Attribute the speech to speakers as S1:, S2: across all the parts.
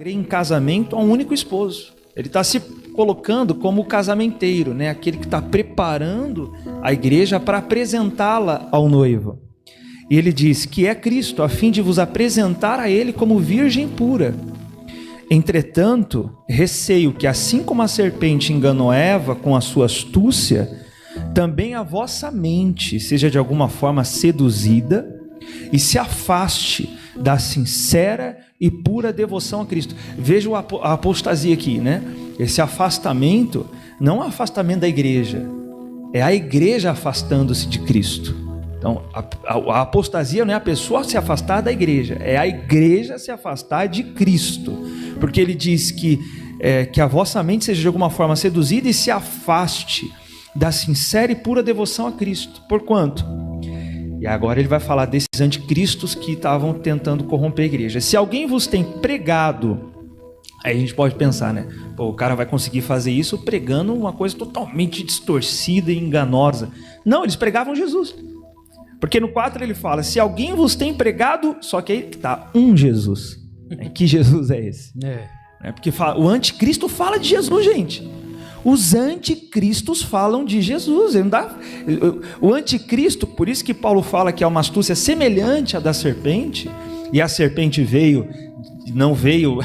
S1: Em casamento a um único esposo. Ele está se colocando como o casamenteiro, né? Aquele que está preparando a igreja para apresentá-la ao noivo. E ele diz que é Cristo, a fim de vos apresentar a ele como virgem pura. Entretanto, receio que, assim como a serpente enganou Eva com a sua astúcia, também a vossa mente seja de alguma forma seduzida e se afaste da sincera e pura devoção a Cristo. Veja a apostasia aqui, né? Esse afastamento não é um afastamento da igreja, é a igreja afastando-se de Cristo. Então, a apostasia não é a pessoa se afastar da igreja, é a igreja se afastar de Cristo, porque ele diz que a vossa mente seja de alguma forma seduzida e se afaste da sincera e pura devoção a Cristo. Porquanto? E agora ele vai falar desses anticristos que estavam tentando corromper a igreja. Se alguém vos tem pregado, aí a gente pode pensar, né? Pô, o cara vai conseguir fazer isso pregando uma coisa totalmente distorcida e enganosa. Não, eles pregavam Jesus. Porque no 4 ele fala, se alguém vos tem pregado, só que aí está um Jesus. Que Jesus é esse? Porque o anticristo fala de Jesus, gente. Os anticristos falam de Jesus. O anticristo, por isso que Paulo fala que é uma astúcia semelhante à da serpente, e a serpente não veio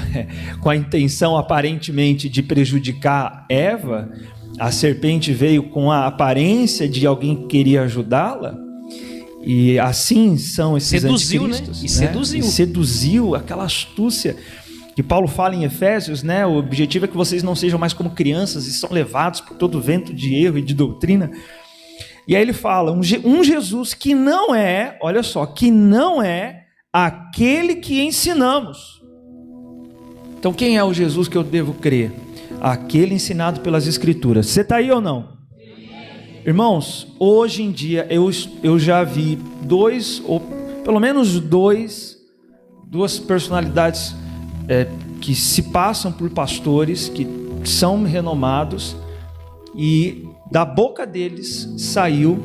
S1: com a intenção aparentemente de prejudicar Eva, a serpente veio com a aparência de alguém que queria ajudá-la, e assim são esses anticristos.
S2: Né? E
S1: seduziu aquela astúcia que Paulo fala em Efésios, né? O objetivo é que vocês não sejam mais como crianças e são levados por todo vento de erro e de doutrina. E aí ele fala, um Jesus que não é, olha só, que não é aquele que ensinamos. Então quem é o Jesus que eu devo crer? Aquele ensinado pelas Escrituras. Você está aí ou não? Irmãos, hoje em dia eu já vi pelo menos duas personalidades que se passam por pastores, que são renomados, e da boca deles saiu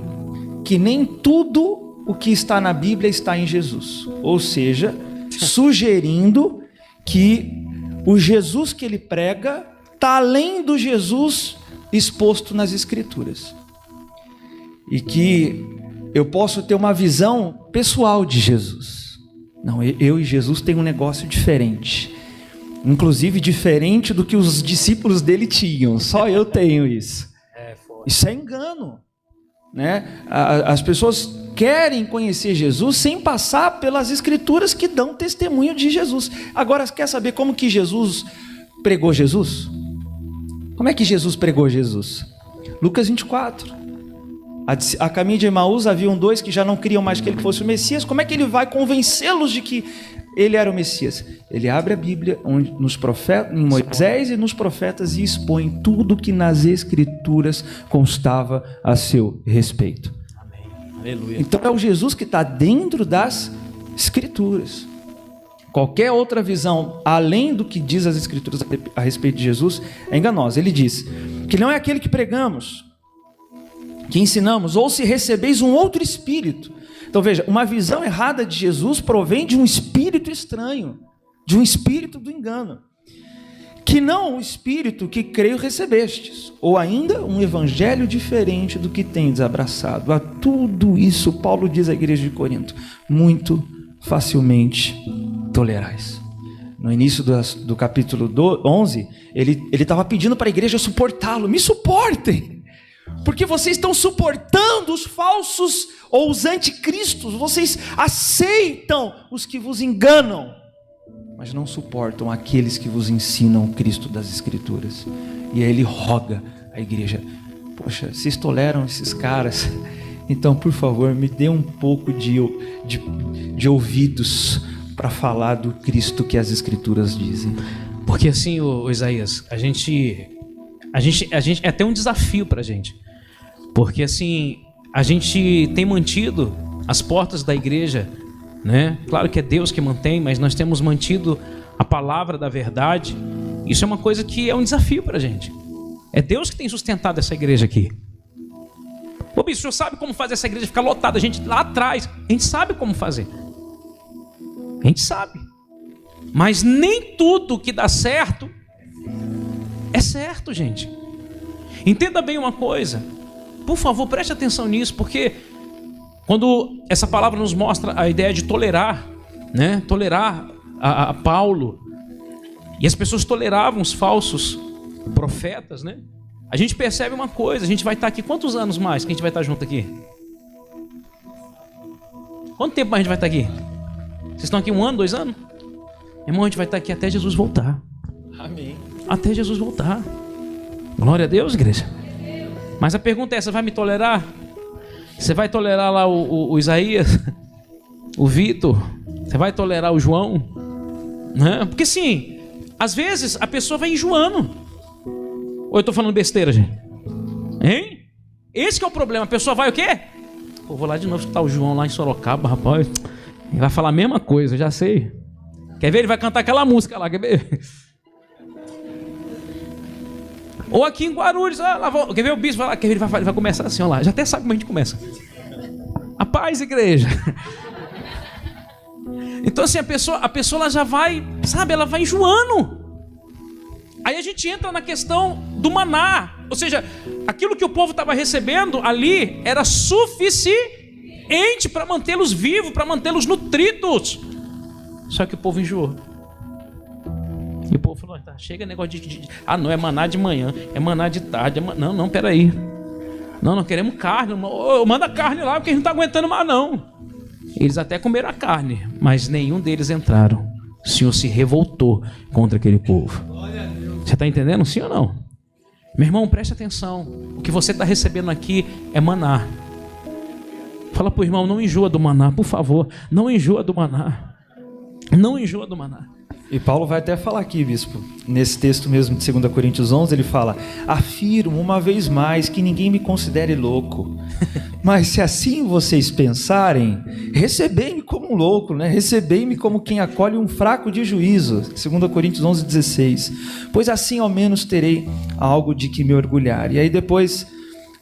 S1: que nem tudo o que está na Bíblia está em Jesus. Ou seja, sugerindo que o Jesus que ele prega está além do Jesus exposto nas Escrituras. E que eu posso ter uma visão pessoal de Jesus. Não, eu e Jesus tem um negócio diferente. Inclusive diferente do que os discípulos dele tinham. Só eu tenho isso. Isso é engano, né? As pessoas querem conhecer Jesus sem passar pelas Escrituras que dão testemunho de Jesus. Agora, quer saber como que Jesus pregou Jesus? Como é que Jesus pregou Jesus? Lucas 24. A caminho de Emaús haviam 2 que já não queriam mais que ele fosse o Messias. Como é que ele vai convencê-los de que ele era o Messias? Ele abre a Bíblia em Moisés e nos profetas e expõe tudo que nas Escrituras constava a seu respeito.
S2: Amém. Aleluia.
S1: Então é o Jesus que está dentro das Escrituras. Qualquer outra visão, além do que diz as Escrituras a respeito de Jesus, é enganosa. Ele diz que não é aquele que pregamos, que ensinamos, ou se recebeis um outro espírito. Então veja, uma visão errada de Jesus provém de um espírito estranho, de um espírito do engano, que não o espírito que creio recebestes, ou ainda um evangelho diferente do que tendes abraçado. A tudo isso Paulo diz à igreja de Corinto, muito facilmente tolerais. No início do capítulo 11, ele estava pedindo para a igreja suportá-lo. Me suportem, porque vocês estão suportando os falsos ou os anticristos. Vocês aceitam os que vos enganam, mas não suportam aqueles que vos ensinam o Cristo das Escrituras. E aí ele roga à igreja: poxa, vocês toleram esses caras, então por favor me dê um pouco de ouvidos para falar do Cristo que as Escrituras dizem.
S2: Porque assim, o Isaías, a gente é até um desafio para a gente, porque assim, a gente tem mantido as portas da igreja, né? Claro que é Deus que mantém, mas nós temos mantido a palavra da verdade. Isso é uma coisa que é um desafio para a gente. É Deus que tem sustentado essa igreja aqui. Ô bispo, o senhor sabe como fazer essa igreja ficar lotada? A gente lá atrás, a gente sabe como fazer. A gente sabe. Mas nem tudo que dá certo é certo, gente. Entenda bem uma coisa. Por favor, preste atenção nisso, porque quando essa palavra nos mostra a ideia de tolerar, né? Tolerar a Paulo, e as pessoas toleravam os falsos profetas, né? A gente percebe uma coisa, a gente vai estar aqui quantos anos mais que a gente vai estar junto aqui? Quanto tempo mais a gente vai estar aqui? Vocês estão aqui 1 ano, 2 anos? Irmão, a gente vai estar aqui até Jesus voltar.
S1: Amém.
S2: Até Jesus voltar. Glória a Deus, igreja. Mas a pergunta é, você vai me tolerar? Você vai tolerar lá o Isaías? O Vitor? Você vai tolerar o João? Né? Porque sim, às vezes a pessoa vai enjoando. Ou eu estou falando besteira, gente? Hein? Esse que é o problema. A pessoa vai o quê? Pô, vou lá de novo escutar o João lá em Sorocaba, rapaz. Ele vai falar a mesma coisa, eu já sei. Quer ver? Ele vai cantar aquela música lá, quer ver? Ou aqui em Guarulhos, quer ver o bispo? Vai lá, quer ver? Ele vai começar assim, ó lá. Já até sabe como a gente começa. A paz, igreja. Então assim, a pessoa ela já vai, sabe, ela vai enjoando. Aí a gente entra na questão do maná. Ou seja, aquilo que o povo estava recebendo ali era suficiente para mantê-los vivos, para mantê-los nutridos. Só que o povo enjoou. E o povo falou, tá, chega negócio não, é maná de manhã, é maná de tarde, não, peraí. Não queremos carne, manda carne lá, porque a gente não está aguentando mais não. Eles até comeram a carne, mas nenhum deles entraram. O Senhor se revoltou contra aquele povo. Você está entendendo, sim ou não? Meu irmão, preste atenção. O que você está recebendo aqui é maná. Fala para o irmão, não enjoa do maná, por favor. Não enjoa do maná. Não enjoa do maná.
S1: E Paulo vai até falar aqui, bispo, nesse texto mesmo de 2 Coríntios 11, ele fala: afirmo uma vez mais que ninguém me considere louco, mas se assim vocês pensarem, recebei-me como um louco, né? Recebei-me como quem acolhe um fraco de juízo, 2 Coríntios 11, 16, pois assim ao menos terei algo de que me orgulhar. E aí depois,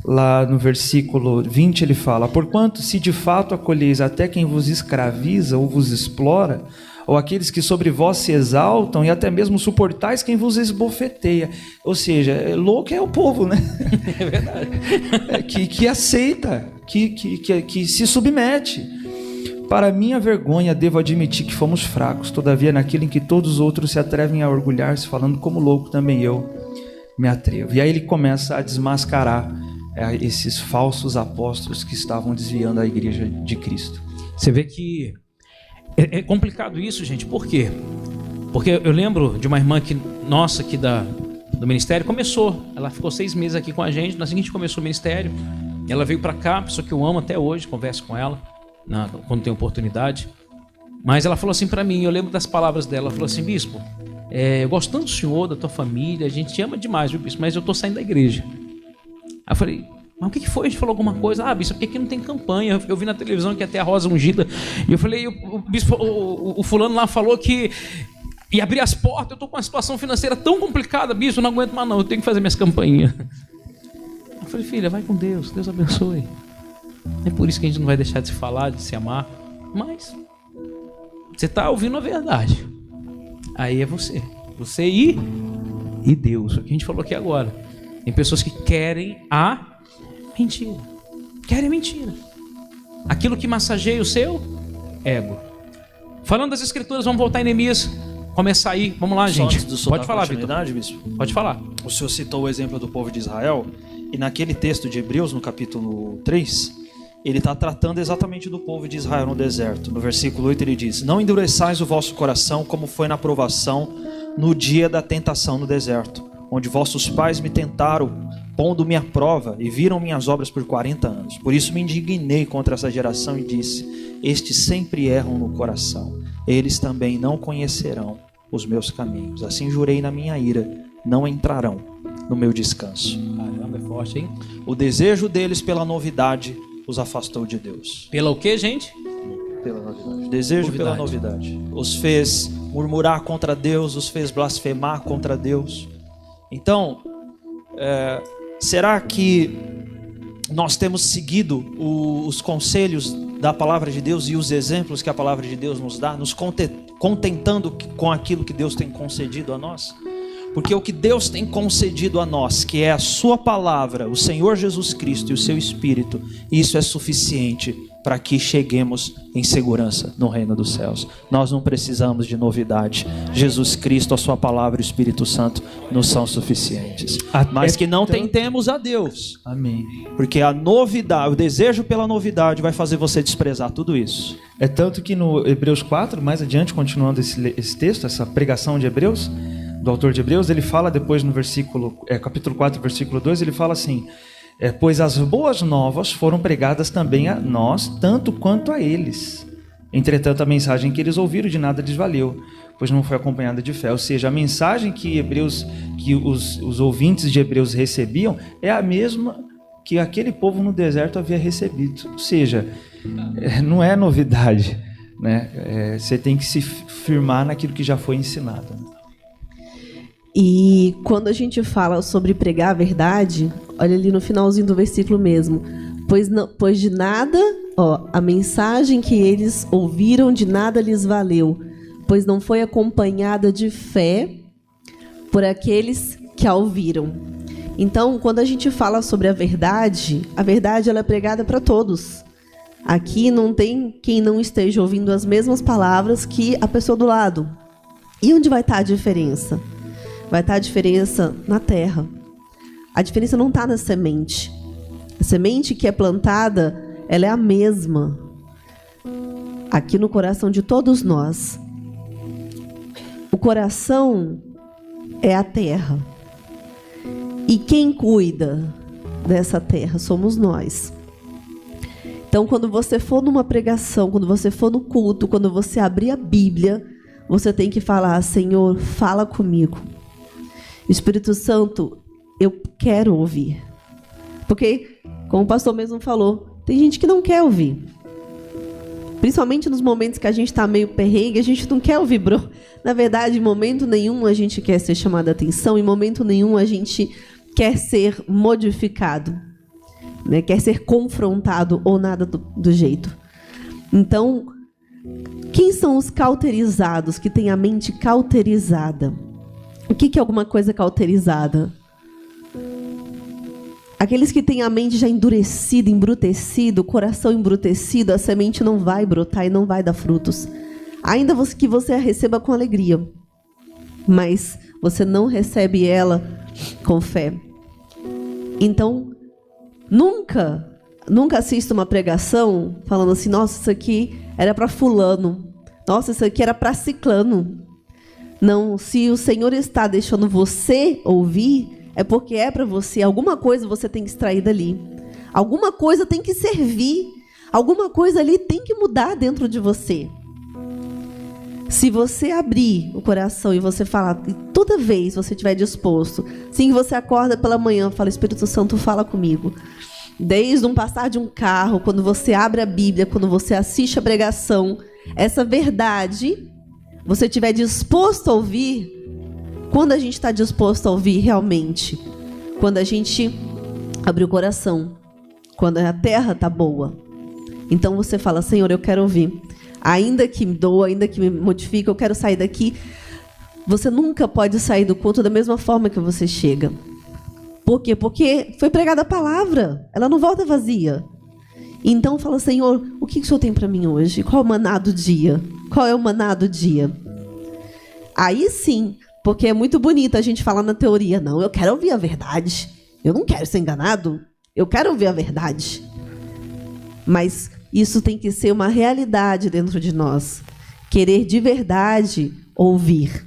S1: lá no versículo 20, ele fala: porquanto se de fato acolheis até quem vos escraviza ou vos explora, ou aqueles que sobre vós se exaltam, e até mesmo suportais quem vos esbofeteia. Ou seja, louco é o povo, né?
S2: É verdade.
S1: que aceita, que se submete. Para minha vergonha, devo admitir que fomos fracos, todavia naquilo em que todos os outros se atrevem a orgulhar-se, falando como louco, também eu me atrevo. E aí ele começa a desmascarar esses falsos apóstolos que estavam desviando a igreja de Cristo.
S2: Você vê que é complicado isso, gente. Por quê? Porque eu lembro de uma irmã nossa aqui do ministério, começou. Ela ficou 6 meses aqui com a gente. Na seguinte começou o ministério. Ela veio para cá, pessoa que eu amo até hoje, converso com ela quando tem oportunidade. Mas ela falou assim para mim, eu lembro das palavras dela. Ela falou assim: bispo, eu gosto tanto do senhor, da tua família, a gente te ama demais, viu, bispo? Mas eu tô saindo da igreja. Aí eu falei: mas o que foi? A gente falou alguma coisa? Bispo, porque aqui não tem campanha. Eu vi na televisão que até a rosa ungida. E eu falei, o fulano lá falou que ia abrir as portas. Eu estou com uma situação financeira tão complicada, bispo, eu não aguento mais não. Eu tenho que fazer minhas campanhas. Eu falei: filha, vai com Deus. Deus abençoe. É por isso que a gente não vai deixar de se falar, de se amar. Mas você está ouvindo a verdade. Aí é você. Você e Deus. O que a gente falou aqui agora. Tem pessoas que querem a mentira. Querem mentira. Aquilo que massageia o seu ego. Falando das escrituras, vamos voltar em Neemias. Começar aí. Vamos lá, gente. Pode falar, Vitor. Pode falar.
S3: O senhor citou o exemplo do povo de Israel. E naquele texto de Hebreus, no capítulo 3, ele está tratando exatamente do povo de Israel no deserto. No versículo 8 ele diz: não endureçais o vosso coração como foi na provação no dia da tentação no deserto, onde vossos pais me tentaram, pondo-me à prova, e viram minhas obras por 40 anos. Por isso me indignei contra essa geração e disse: estes sempre erram no coração, eles também não conhecerão os meus caminhos. Assim jurei na minha ira, não entrarão no meu descanso.
S2: Caramba, é forte, hein?
S3: O desejo deles pela novidade os afastou de Deus.
S2: Pela o quê, gente?
S3: Pela novidade. Desejo pela novidade. Os fez murmurar contra Deus, os fez blasfemar contra Deus. Então, será que nós temos seguido os conselhos da palavra de Deus e os exemplos que a palavra de Deus nos dá, nos contentando com aquilo que Deus tem concedido a nós? Porque o que Deus tem concedido a nós, que é a sua palavra, o Senhor Jesus Cristo e o seu Espírito, isso é suficiente para que cheguemos em segurança no reino dos céus. Nós não precisamos de novidade. Jesus Cristo, a sua palavra e o Espírito Santo nos são suficientes. Mas que não tentemos a Deus.
S1: Amém.
S3: Porque a novidade, o desejo pela novidade vai fazer você desprezar tudo isso.
S1: É tanto que no Hebreus 4, mais adiante, continuando esse texto, essa pregação de Hebreus, do autor de Hebreus, ele fala depois no capítulo 4, versículo 2, ele fala assim: pois as boas novas foram pregadas também a nós, tanto quanto a eles. Entretanto, a mensagem que eles ouviram de nada lhes valeu, pois não foi acompanhada de fé. Ou seja, a mensagem que os ouvintes de Hebreus recebiam é a mesma que aquele povo no deserto havia recebido. Ou seja, não é novidade, né? Você tem que se firmar naquilo que já foi ensinado.
S4: E quando a gente fala sobre pregar a verdade, olha ali no finalzinho do versículo mesmo. Pois de nada, a mensagem que eles ouviram de nada lhes valeu, pois não foi acompanhada de fé por aqueles que a ouviram. Então, quando a gente fala sobre a verdade ela é pregada para todos. Aqui não tem quem não esteja ouvindo as mesmas palavras que a pessoa do lado. E onde vai estar a diferença? Vai estar a diferença na terra. A diferença não está na semente. A semente que é plantada, ela é a mesma aqui no coração de todos nós. O coração é a terra. E quem cuida dessa terra somos nós. Então, quando você for numa pregação, quando você for no culto, quando você abrir a Bíblia, você tem que falar: Senhor, fala comigo. Espírito Santo, eu quero ouvir. Porque, como o pastor mesmo falou, tem gente que não quer ouvir. Principalmente nos momentos que a gente está meio perrengue, a gente não quer ouvir, bro. Na verdade, em momento nenhum a gente quer ser chamado a atenção, em momento nenhum a gente quer ser modificado, né? Quer ser confrontado ou nada do jeito. Então, quem são os cauterizados, que têm a mente cauterizada? O que é alguma coisa cauterizada? Aqueles que têm a mente já endurecida, embrutecida, o coração embrutecido, a semente não vai brotar e não vai dar frutos. Ainda que você a receba com alegria, mas você não recebe ela com fé. Então, nunca assista uma pregação falando assim: nossa, isso aqui era para fulano, nossa, isso aqui era para ciclano. Não, se o Senhor está deixando você ouvir, é porque é para você. Alguma coisa você tem que extrair dali. Alguma coisa tem que servir. Alguma coisa ali tem que mudar dentro de você. Se você abrir o coração e você falar, e toda vez você estiver disposto, assim que você acorda pela manhã, fala: Espírito Santo, fala comigo. Desde um passar de um carro, quando você abre a Bíblia, quando você assiste a pregação, essa verdade, você estiver disposto a ouvir. Quando a gente está disposto a ouvir realmente? Quando a gente abre o coração, quando a terra está boa. Então você fala: Senhor, eu quero ouvir. Ainda que me doa, ainda que me modifique, eu quero sair daqui. Você nunca pode sair do culto da mesma forma que você chega. Por quê? Porque foi pregada a palavra. Ela não volta vazia. Então fala: Senhor, o que o Senhor tem para mim hoje? Qual é o maná do dia? Qual é o maná do dia? Aí sim, porque é muito bonito a gente falar na teoria: não, eu quero ouvir a verdade. Eu não quero ser enganado. Eu quero ouvir a verdade. Mas isso tem que ser uma realidade dentro de nós. Querer de verdade ouvir.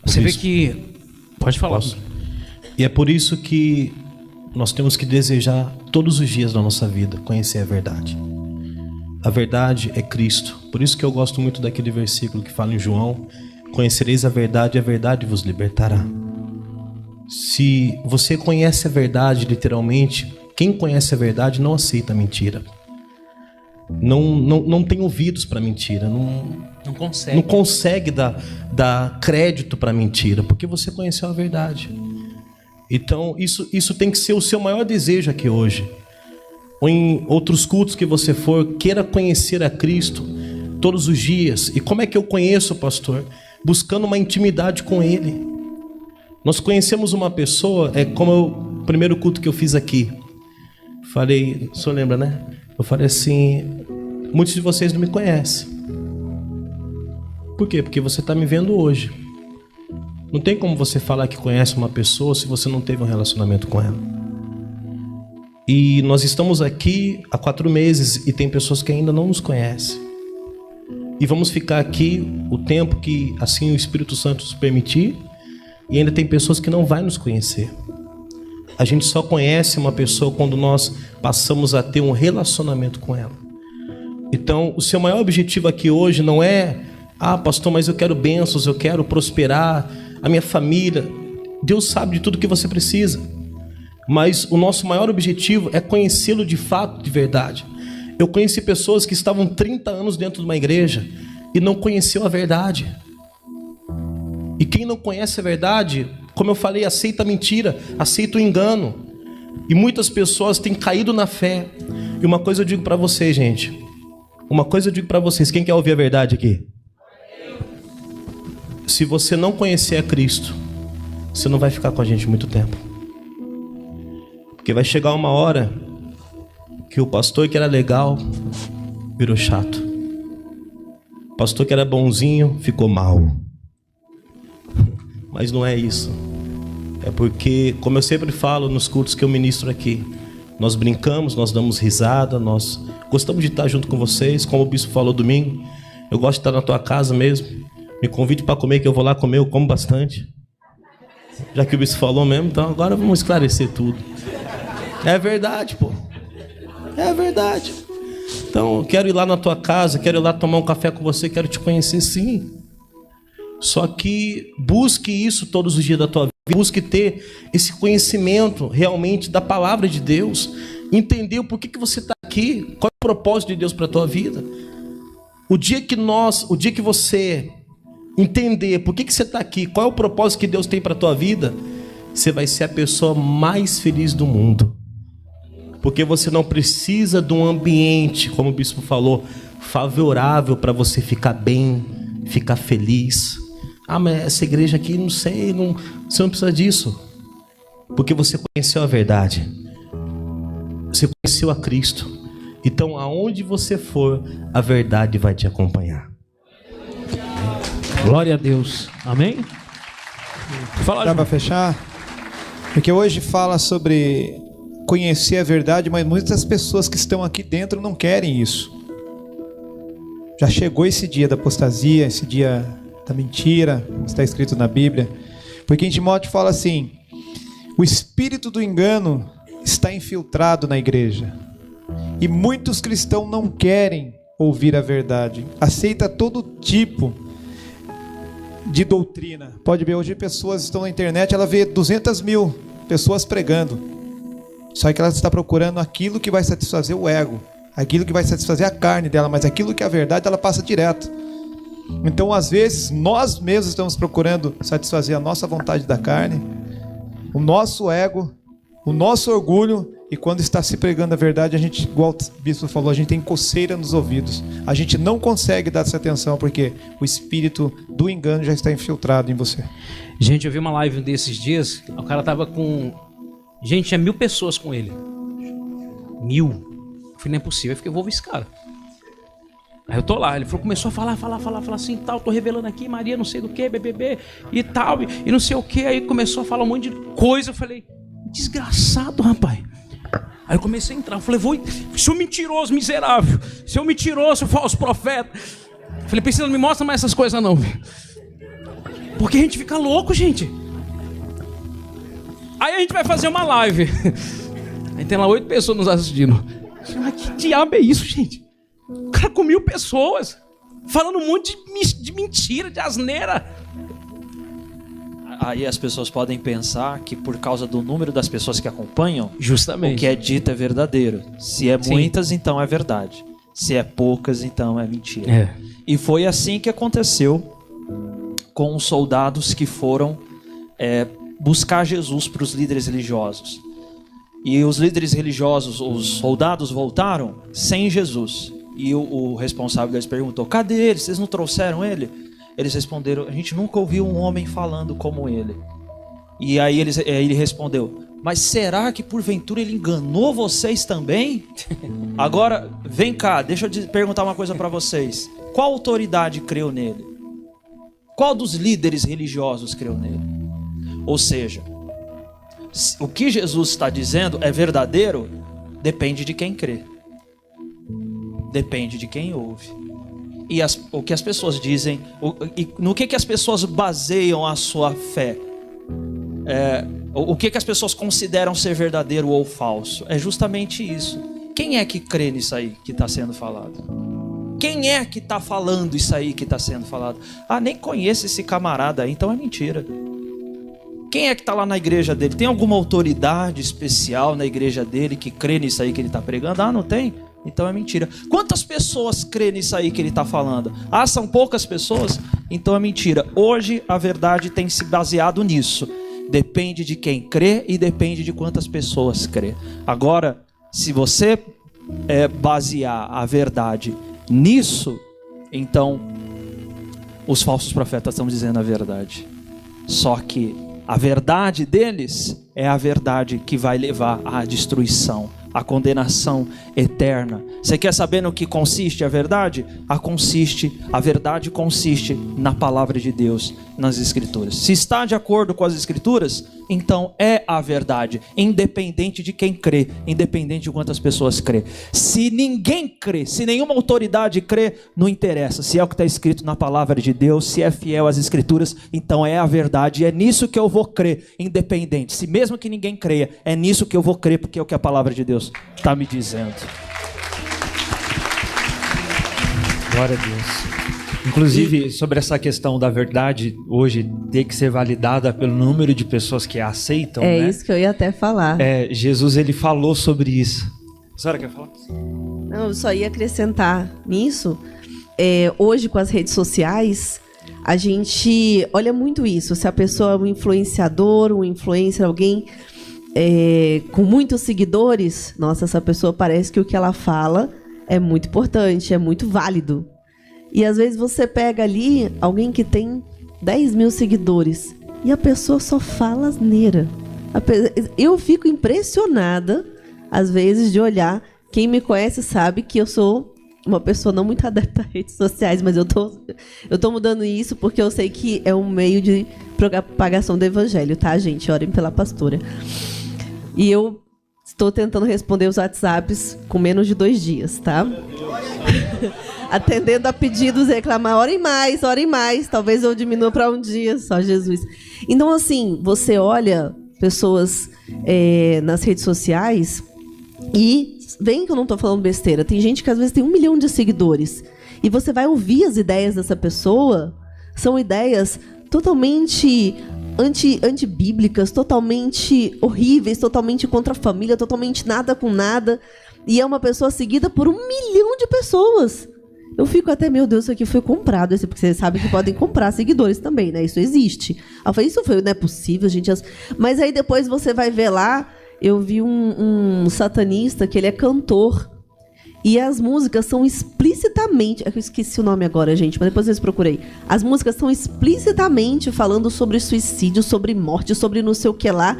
S2: Você vê que... Pode falar.
S5: Posso? E é por isso que nós temos que desejar todos os dias da nossa vida conhecer a verdade. A verdade é Cristo. Por isso que eu gosto muito daquele versículo que fala em João: conhecereis a verdade vos libertará. Se você conhece a verdade, literalmente, quem conhece a verdade não aceita a mentira. Não tem ouvidos para mentira. Não consegue dar crédito para mentira, porque você conheceu a verdade. Então, isso tem que ser o seu maior desejo aqui hoje. Ou em outros cultos que você for, queira conhecer a Cristo todos os dias. E como é que eu conheço, pastor? Buscando uma intimidade com Ele. Nós conhecemos uma pessoa, como o primeiro culto que eu fiz aqui. Falei, o senhor lembra, né? Eu falei assim, muitos de vocês não me conhecem. Por quê? Porque você está me vendo hoje. Não tem como você falar que conhece uma pessoa se você não teve um relacionamento com ela. E nós estamos aqui há 4 meses e tem pessoas que ainda não nos conhecem. E vamos ficar aqui o tempo que assim o Espírito Santo nos permitir. E ainda tem pessoas que não vão nos conhecer. A gente só conhece uma pessoa quando nós passamos a ter um relacionamento com ela. Então, o seu maior objetivo aqui hoje não é: pastor, mas eu quero bênçãos, eu quero prosperar, a minha família. Deus sabe de tudo que você precisa. Mas o nosso maior objetivo é conhecê-lo de fato, de verdade. Eu conheci pessoas que estavam 30 anos dentro de uma igreja e não conheceu a verdade. E quem não conhece a verdade, como eu falei, aceita a mentira, aceita o engano. E muitas pessoas têm caído na fé. E uma coisa eu digo para vocês, gente. Uma coisa eu digo para vocês. Quem quer ouvir a verdade aqui? Se você não conhecer a Cristo, você não vai ficar com a gente muito tempo. Porque vai chegar uma hora que o pastor que era legal virou chato. O pastor que era bonzinho ficou mal. Mas não é isso. É porque, como eu sempre falo nos cultos que eu ministro aqui, nós brincamos, nós damos risada, nós gostamos de estar junto com vocês. Como o bispo falou domingo, eu gosto de estar na tua casa mesmo. Me convide para comer, que eu vou lá comer, eu como bastante. Já que o bispo falou mesmo, então agora vamos esclarecer tudo. É verdade, pô. É verdade. Então, eu quero ir lá na tua casa, quero ir lá tomar um café com você, quero te conhecer, sim. Só que busque isso todos os dias da tua vida. Busque ter esse conhecimento realmente da palavra de Deus. Entender o porquê que você está aqui. Qual é o propósito de Deus para a tua vida. O dia que você entender por que você está aqui, qual é o propósito que Deus tem para a tua vida, você vai ser a pessoa mais feliz do mundo. Porque você não precisa de um ambiente, como o bispo falou, favorável para você ficar bem, ficar feliz. Mas essa igreja aqui, não sei, você não precisa disso. Porque você conheceu a verdade. Você conheceu a Cristo. Então, aonde você for, a verdade vai te acompanhar.
S2: Glória a Deus. Amém?
S6: Fala, dá para fechar? Porque hoje fala sobre conhecer a verdade, mas muitas pessoas que estão aqui dentro não querem isso. Já chegou esse dia da apostasia, esse dia da mentira, como está escrito na Bíblia. Porque em Timóteo fala assim: o espírito do engano está infiltrado na igreja. E muitos cristãos não querem ouvir a verdade. Aceita todo tipo de doutrina. Pode ver, hoje pessoas estão na internet, ela vê 200 mil pessoas pregando. Só que ela está procurando aquilo que vai satisfazer o ego, aquilo que vai satisfazer a carne dela, mas aquilo que é a verdade ela passa direto. Então, às vezes, nós mesmos estamos procurando satisfazer a nossa vontade da carne, o nosso ego, o nosso orgulho, e quando está se pregando a verdade, a gente, igual o bispo falou, a gente tem coceira nos ouvidos. A gente não consegue dar essa atenção, porque o espírito do engano já está infiltrado em você.
S2: Gente, eu vi uma live desses dias, o cara tava com... Gente, tinha 1000 pessoas com ele. 1000. Eu falei, não é possível. Eu fiquei, eu vou ver esse cara. Aí eu tô lá, ele falou, começou a falar assim, tal, tô revelando aqui, Maria não sei do que, BBB, e tal, e não sei o que. Aí começou a falar um monte de coisa, eu falei, desgraçado, rapaz. Aí eu comecei a entrar, eu falei, seu mentiroso, miserável, seu mentiroso, falso profeta. Eu falei, Priscila, não me mostra mais essas coisas não. Porque a gente fica louco, gente. Aí a gente vai fazer uma live. Aí tem lá 8 pessoas nos assistindo. Mas que diabo é isso, gente? O cara com 1000 pessoas, falando um monte de mentira, de asneira.
S3: Aí as pessoas podem pensar que por causa do número das pessoas que acompanham,
S2: justamente,
S3: o que é dito é verdadeiro. Se é muitas, então é verdade. Se é poucas, então é mentira.
S2: É.
S3: E foi assim que aconteceu com os soldados que foram buscar Jesus para os líderes religiosos. E os líderes religiosos, os soldados, voltaram sem Jesus. E o responsável deles perguntou: cadê ele? Vocês não trouxeram ele? Eles responderam: a gente nunca ouviu um homem falando como ele. E aí ele respondeu: mas será que porventura ele enganou vocês também? Agora, vem cá, deixa eu perguntar uma coisa para vocês. Qual autoridade creu nele? Qual dos líderes religiosos creu nele? Ou seja, o que Jesus está dizendo é verdadeiro? Depende de quem crê. Depende de quem ouve. E o que as pessoas dizem, no que as pessoas baseiam a sua fé? O que as pessoas consideram ser verdadeiro ou falso? É justamente isso. Quem é que crê nisso aí que está sendo falado? Quem é que está falando isso aí que está sendo falado? Ah, nem conheço esse camarada aí, então é mentira. Quem é que está lá na igreja dele? Tem alguma autoridade especial na igreja dele que crê nisso aí que ele está pregando? Ah, não tem? Então é mentira. Quantas pessoas crê nisso aí que ele está falando? Ah, são poucas pessoas? Então é mentira. Hoje a verdade tem se baseado nisso. Depende de quem crê e depende de quantas pessoas crê. Agora, se você basear a verdade nisso, então os falsos profetas estão dizendo a verdade. Só que a verdade deles é a verdade que vai levar à destruição, à condenação eterna. Você quer saber no que consiste a verdade? A verdade consiste na palavra de Deus, nas Escrituras. Se está de acordo com as Escrituras, então é a verdade, independente de quem crê, independente de quantas pessoas crê. Se ninguém crê, se nenhuma autoridade crê, não interessa. Se é o que está escrito na palavra de Deus, se é fiel às Escrituras, então é a verdade. E é nisso que eu vou crer, independente. Se mesmo que ninguém creia, é nisso que eu vou crer, porque é o que a palavra de Deus está me dizendo.
S1: Glória a Deus. Inclusive, sobre essa questão da verdade hoje ter que ser validada pelo número de pessoas que a aceitam,
S4: né?
S1: É
S4: isso que eu ia até falar.
S1: Jesus, ele falou sobre isso. A senhora quer falar?
S4: Não, eu só ia acrescentar nisso. Hoje, com as redes sociais, a gente olha muito isso. Se a pessoa é um influenciador, um influencer, alguém com muitos seguidores, nossa, essa pessoa parece que o que ela fala é muito importante, é muito válido. E às vezes você pega ali alguém que tem 10 mil seguidores e a pessoa só fala asneira. Eu fico impressionada, às vezes, de olhar. Quem me conhece sabe que eu sou uma pessoa não muito adepta a redes sociais, mas eu tô mudando isso porque eu sei que é um meio de propagação do evangelho, tá, gente? Orem pela pastora. E eu estou tentando responder os WhatsApps com menos de 2 dias, tá? Atendendo a pedidos, reclamar, orem mais, talvez eu diminua para 1 dia, só Jesus. Então, assim, você olha pessoas nas redes sociais e vem que eu não estou falando besteira, tem gente que às vezes tem 1 milhão de seguidores e você vai ouvir as ideias dessa pessoa, são ideias totalmente antibíblicas, totalmente horríveis, totalmente contra a família, totalmente nada com nada, e é uma pessoa seguida por 1 milhão de pessoas. Eu fico até, meu Deus, isso aqui foi comprado, porque vocês sabem que podem comprar seguidores também, né? Isso existe. Eu falei, não é possível, gente. Mas aí depois você vai ver lá, eu vi um satanista que ele é cantor. E as músicas são explicitamente... Eu esqueci o nome agora, gente, mas depois eu procurei. As músicas são explicitamente falando sobre suicídio, sobre morte, sobre não sei o que lá.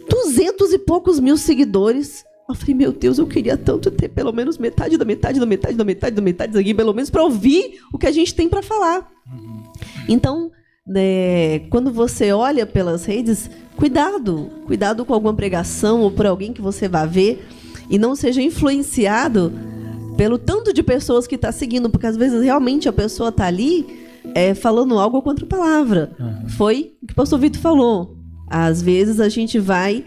S4: 200 e poucos mil seguidores. Eu falei, meu Deus, eu queria tanto ter pelo menos metade disso aqui, pelo menos para ouvir o que a gente tem para falar. Então, quando você olha pelas redes, cuidado com alguma pregação ou por alguém que você vá ver e não seja influenciado pelo tanto de pessoas que está seguindo, porque às vezes realmente a pessoa está ali falando algo contra a palavra. Foi o que o pastor Vitor falou. Às vezes a gente vai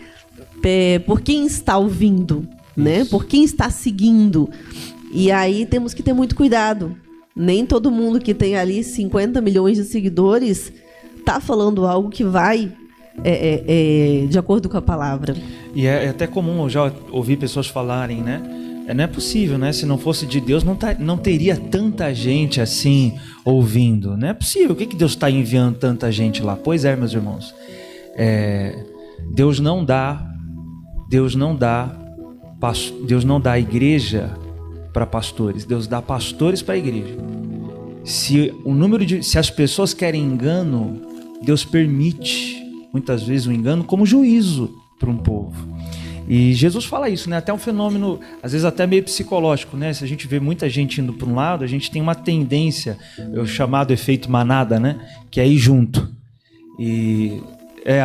S4: por quem está ouvindo, né? Por quem está seguindo. E aí temos que ter muito cuidado. Nem todo mundo que tem ali 50 milhões de seguidores está falando algo que vai de acordo com a palavra.
S1: E é até comum eu já ouvir pessoas falarem, né? Não é possível, né? Se não fosse de Deus, não teria tanta gente assim ouvindo. Não é possível. O que Deus está enviando tanta gente lá? Pois é, meus irmãos. Deus não dá a igreja para pastores, Deus dá pastores para a igreja. Se as pessoas querem engano, Deus permite muitas vezes o engano como juízo para um povo. E Jesus fala isso, né? Até um fenômeno, às vezes até meio psicológico, né? Se a gente vê muita gente indo para um lado, a gente tem uma tendência, o chamado efeito manada, né? Que é ir junto. E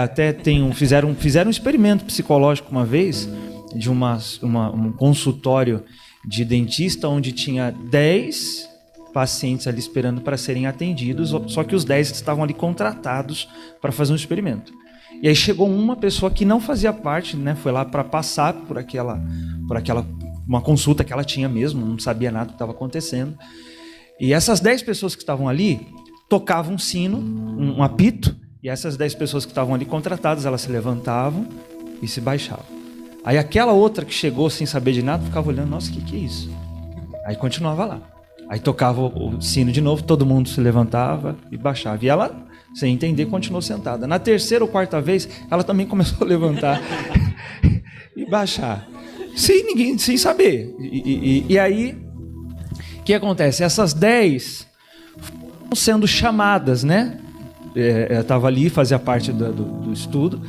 S1: até fizeram um experimento psicológico uma vez, de um consultório de dentista, onde tinha 10 pacientes ali esperando para serem atendidos, só que os 10 estavam ali contratados para fazer um experimento. E aí chegou uma pessoa que não fazia parte, né? Foi lá para passar por uma consulta que ela tinha mesmo, não sabia nada do que estava acontecendo. E essas 10 pessoas que estavam ali tocavam um sino, um apito, e essas 10 pessoas que estavam ali contratadas, elas se levantavam e se baixavam. Aí aquela outra que chegou sem saber de nada ficava olhando, nossa, o que é isso? Aí continuava lá. Aí tocava o sino de novo, todo mundo se levantava e baixava. E ela, sem entender, continuou sentada. Na terceira ou quarta vez, ela também começou a levantar e baixar. Sem saber. E aí, o que acontece? Essas 10 foram sendo chamadas, né? Eu estava ali, fazia parte do estudo.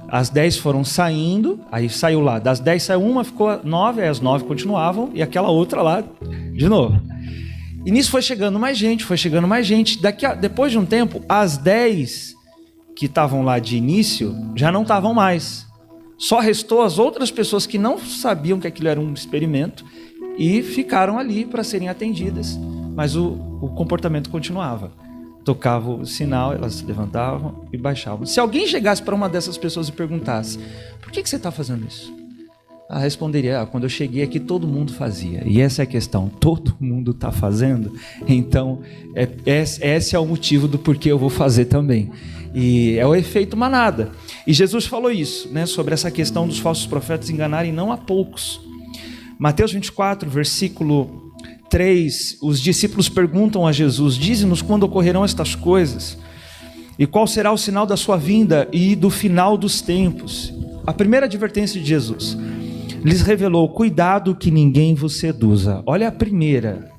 S1: As 10 foram saindo, aí saiu lá. Das 10 saiu uma, ficou 9, aí as 9 continuavam, e aquela outra lá, de novo. E nisso foi chegando mais gente. Depois de um tempo, as 10 que estavam lá de início já não estavam mais. Só restou as outras pessoas que não sabiam que aquilo era um experimento e ficaram ali para serem atendidas. Mas o comportamento continuava. Tocava o sinal, elas se levantavam e baixavam. Se alguém chegasse para uma dessas pessoas e perguntasse: por que você está fazendo isso? Ela responderia: quando eu cheguei aqui todo mundo fazia. E essa é a questão, todo mundo está fazendo, então esse é o motivo do porquê eu vou fazer também. E é o efeito manada. E Jesus falou isso, né, sobre essa questão dos falsos profetas enganarem não a poucos. Mateus 24, versículo 3, os discípulos perguntam a Jesus: dize-nos quando ocorrerão estas coisas, e qual será o sinal da sua vinda e do final dos tempos. A primeira advertência de Jesus lhes revelou: cuidado que ninguém vos seduza. Olha a primeira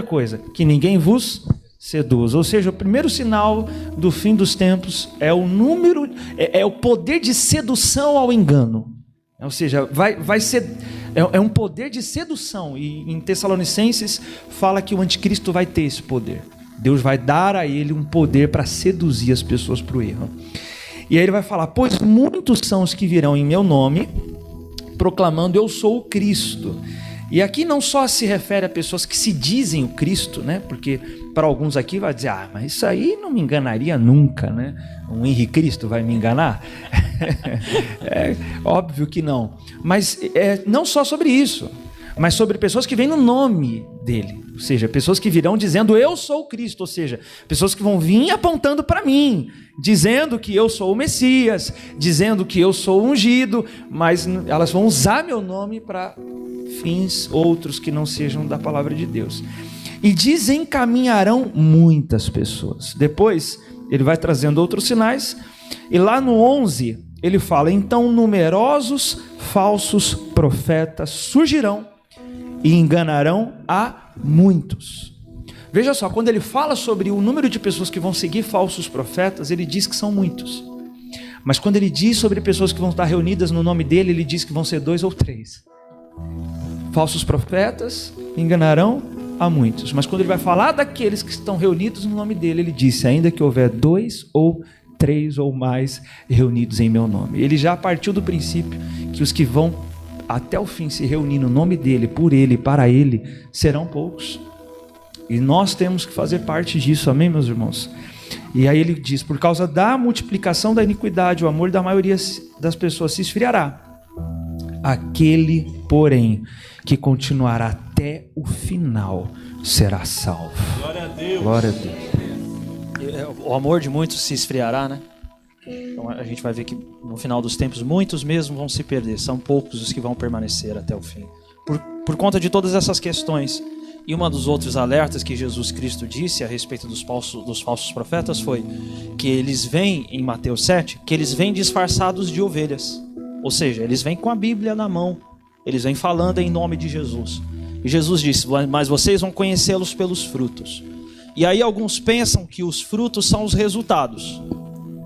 S1: coisa, que ninguém vos seduza. Ou seja, o primeiro sinal do fim dos tempos é o poder de sedução ao engano. Ou seja, vai ser um poder de sedução. E em Tessalonicenses fala que o anticristo vai ter esse poder. Deus vai dar a ele um poder para seduzir as pessoas para o erro. E aí ele vai falar: pois muitos são os que virão em meu nome, proclamando eu sou o Cristo. E aqui não só se refere a pessoas que se dizem o Cristo, né? Porque para alguns aqui vai dizer: mas isso aí não me enganaria nunca, né? Um Henrique Cristo vai me enganar? É óbvio que não. Mas não só sobre isso, mas sobre pessoas que vêm no nome dele. Ou seja, pessoas que virão dizendo eu sou o Cristo. Ou seja, pessoas que vão vir apontando para mim, dizendo que eu sou o Messias, dizendo que eu sou o ungido, mas elas vão usar meu nome para fins outros que não sejam da palavra de Deus. E desencaminharão muitas pessoas. Depois ele vai trazendo outros sinais, e lá no 11 ele fala: então numerosos falsos profetas surgirão e enganarão a muitos. Veja só, quando ele fala sobre o número de pessoas que vão seguir falsos profetas, ele diz que são muitos. Mas quando ele diz sobre pessoas que vão estar reunidas no nome dele, ele diz que vão ser 2 ou 3. Falsos profetas enganarão a muitos. Mas quando ele vai falar daqueles que estão reunidos no nome dele, ele disse: ainda que houver 2 ou 3 ou mais reunidos em meu nome. Ele já partiu do princípio que os que vão até o fim se reunir no nome dele, por ele, para ele, serão poucos. E nós temos que fazer parte disso, amém, meus irmãos? E aí ele diz: por causa da multiplicação da iniquidade, o amor da maioria das pessoas se esfriará. Aquele, porém, que continuará até o final, será salvo.
S3: Glória a Deus.
S1: Glória a Deus.
S3: O amor de muitos se esfriará, né? Então a gente vai ver que no final dos tempos muitos mesmo vão se perder. São poucos os que vão permanecer até o fim. Por conta de todas essas questões E um dos outros alertas que Jesus Cristo disse a respeito dos falsos profetas foi que eles vêm, em Mateus 7, que eles vêm disfarçados de ovelhas. Ou seja, eles vêm com a Bíblia na mão, eles vêm falando em nome de Jesus. E Jesus disse, mas vocês vão conhecê-los pelos frutos. E aí alguns pensam que os frutos são os resultados.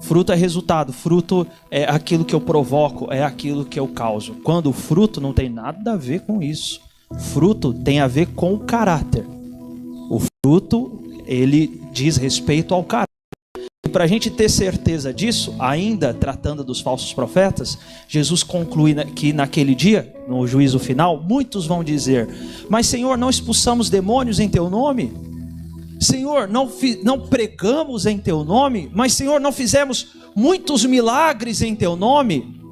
S3: Fruto é resultado, fruto é aquilo que eu provoco, é aquilo que eu causo. Quando o fruto não tem nada a ver com isso. Fruto tem a ver com o caráter. O fruto, ele diz respeito ao caráter. E para a gente ter certeza disso, ainda tratando dos falsos profetas, Jesus conclui que naquele dia, no juízo final, muitos vão dizer, mas Senhor, não expulsamos demônios em teu nome? Senhor, não pregamos em teu nome? Mas Senhor, não fizemos muitos milagres em teu nome?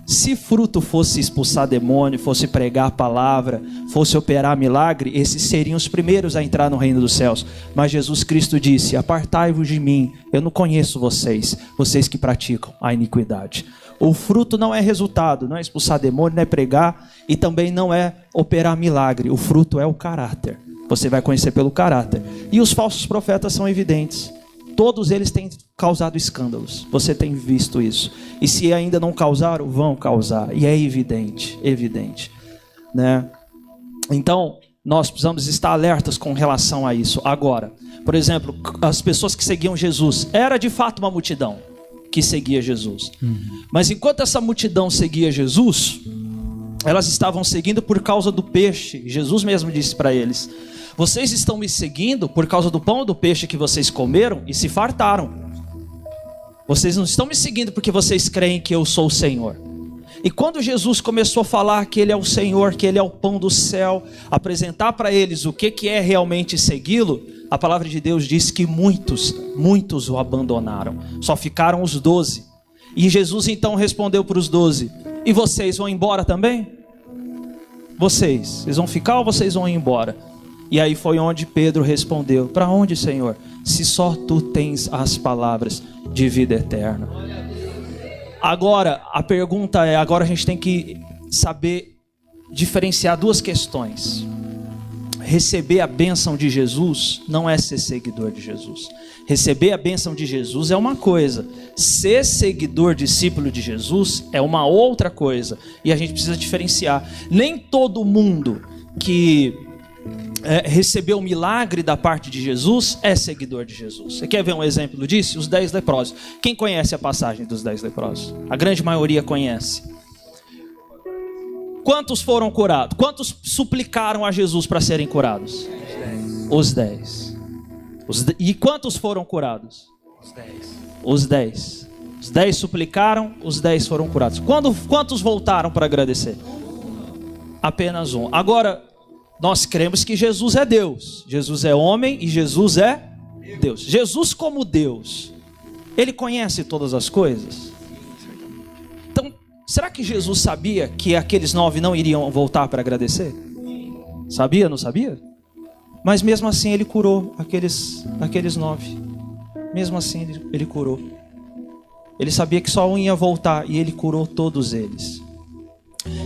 S3: Se fruto fosse expulsar demônio, fosse pregar a palavra, fosse operar milagre, esses seriam os primeiros a entrar no reino dos céus. Mas Jesus Cristo disse, apartai-vos de mim, eu não conheço vocês, vocês que praticam a iniquidade. O fruto não é resultado, não é expulsar demônio, não é pregar e também não é operar milagre. O fruto é o caráter, você vai conhecer pelo caráter. E os falsos profetas são evidentes. Todos eles têm causado escândalos. Você tem visto isso. E se ainda não causaram, vão causar. E é evidente, né? Então, nós precisamos estar alertas com relação a isso. Agora, por exemplo, as pessoas que seguiam Jesus, era de fato uma multidão que seguia Jesus. Mas enquanto essa multidão seguia Jesus, elas estavam seguindo por causa do peixe. Jesus mesmo disse para eles, vocês estão me seguindo por causa do pão ou do peixe que vocês comeram e se fartaram. Vocês não estão me seguindo porque vocês creem que eu sou o Senhor. E quando Jesus começou a falar que Ele é o Senhor, que Ele é o pão do céu, apresentar para eles o que é realmente segui-lo, a palavra de Deus diz que muitos o abandonaram. Só ficaram os 12. E Jesus então respondeu para os 12, e vocês vão embora também? Vocês vão ficar ou vocês vão ir embora? E aí foi onde Pedro respondeu, para onde, Senhor? Se só tu tens as palavras de vida eterna. Agora, a pergunta é, agora a gente tem que saber diferenciar duas questões. Receber a bênção de Jesus não é ser seguidor de Jesus. Receber a bênção de Jesus é uma coisa. Ser seguidor, discípulo de Jesus é uma outra coisa. E a gente precisa diferenciar. Nem todo mundo que recebeu o milagre da parte de Jesus é seguidor de Jesus. Você quer ver um exemplo disso? Os 10 leprosos. Quem conhece a passagem dos 10 leprosos? A grande maioria conhece. Quantos foram curados? Quantos suplicaram a Jesus para serem curados? Os 10. E quantos foram curados? Os 10. Os 10 suplicaram, os 10 foram curados. Quantos voltaram para agradecer? Apenas um. Agora, nós cremos que Jesus é Deus. Jesus é homem e Jesus é Deus. Jesus como Deus, Ele conhece todas as coisas? Então, será que Jesus sabia que aqueles 9 não iriam voltar para agradecer? Sabia, não sabia? Mas mesmo assim Ele curou aqueles 9. Mesmo assim Ele curou. Ele sabia que só um ia voltar e Ele curou todos eles.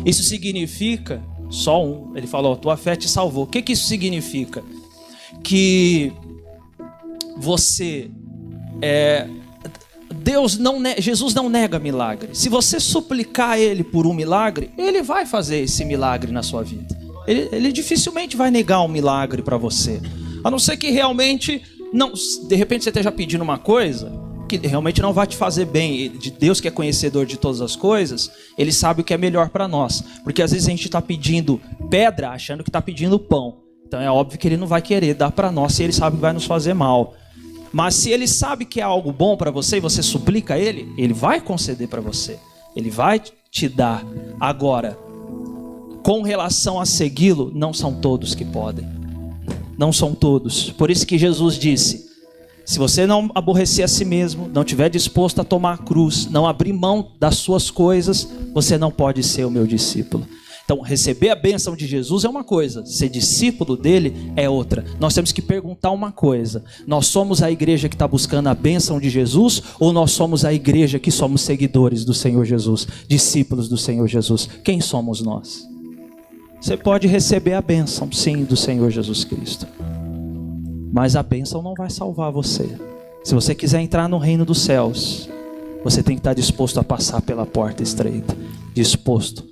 S3: Isso significa... Só um. Ele falou, tua fé te salvou. O que isso significa? Que você Jesus não nega milagre. Se você suplicar a Ele por um milagre, Ele vai fazer esse milagre na sua vida. Ele dificilmente vai negar um milagre para você. A não ser que realmente não, de repente você esteja pedindo uma coisa que realmente não vai te fazer bem. De Deus, que é conhecedor de todas as coisas, Ele sabe o que é melhor para nós. Porque às vezes a gente está pedindo pedra achando que está pedindo pão. Então é óbvio que Ele não vai querer dar para nós se Ele sabe que vai nos fazer mal. Mas se Ele sabe que é algo bom para você e você suplica a Ele, Ele vai conceder para você. Ele vai te dar. Agora, com relação a segui-lo, não são todos que podem. Não são todos. Por isso que Jesus disse, se você não aborrecer a si mesmo, não estiver disposto a tomar a cruz, não abrir mão das suas coisas, você não pode ser o meu discípulo. Então, receber a bênção de Jesus é uma coisa, ser discípulo dele é outra. Nós temos que perguntar uma coisa: nós somos a igreja que está buscando a bênção de Jesus, ou nós somos a igreja que somos seguidores do Senhor Jesus, discípulos do Senhor Jesus? Quem somos nós? Você pode receber a bênção, sim, do Senhor Jesus Cristo. Mas a bênção não vai salvar você. Se você quiser entrar no reino dos céus, você tem que estar disposto a passar pela porta estreita, disposto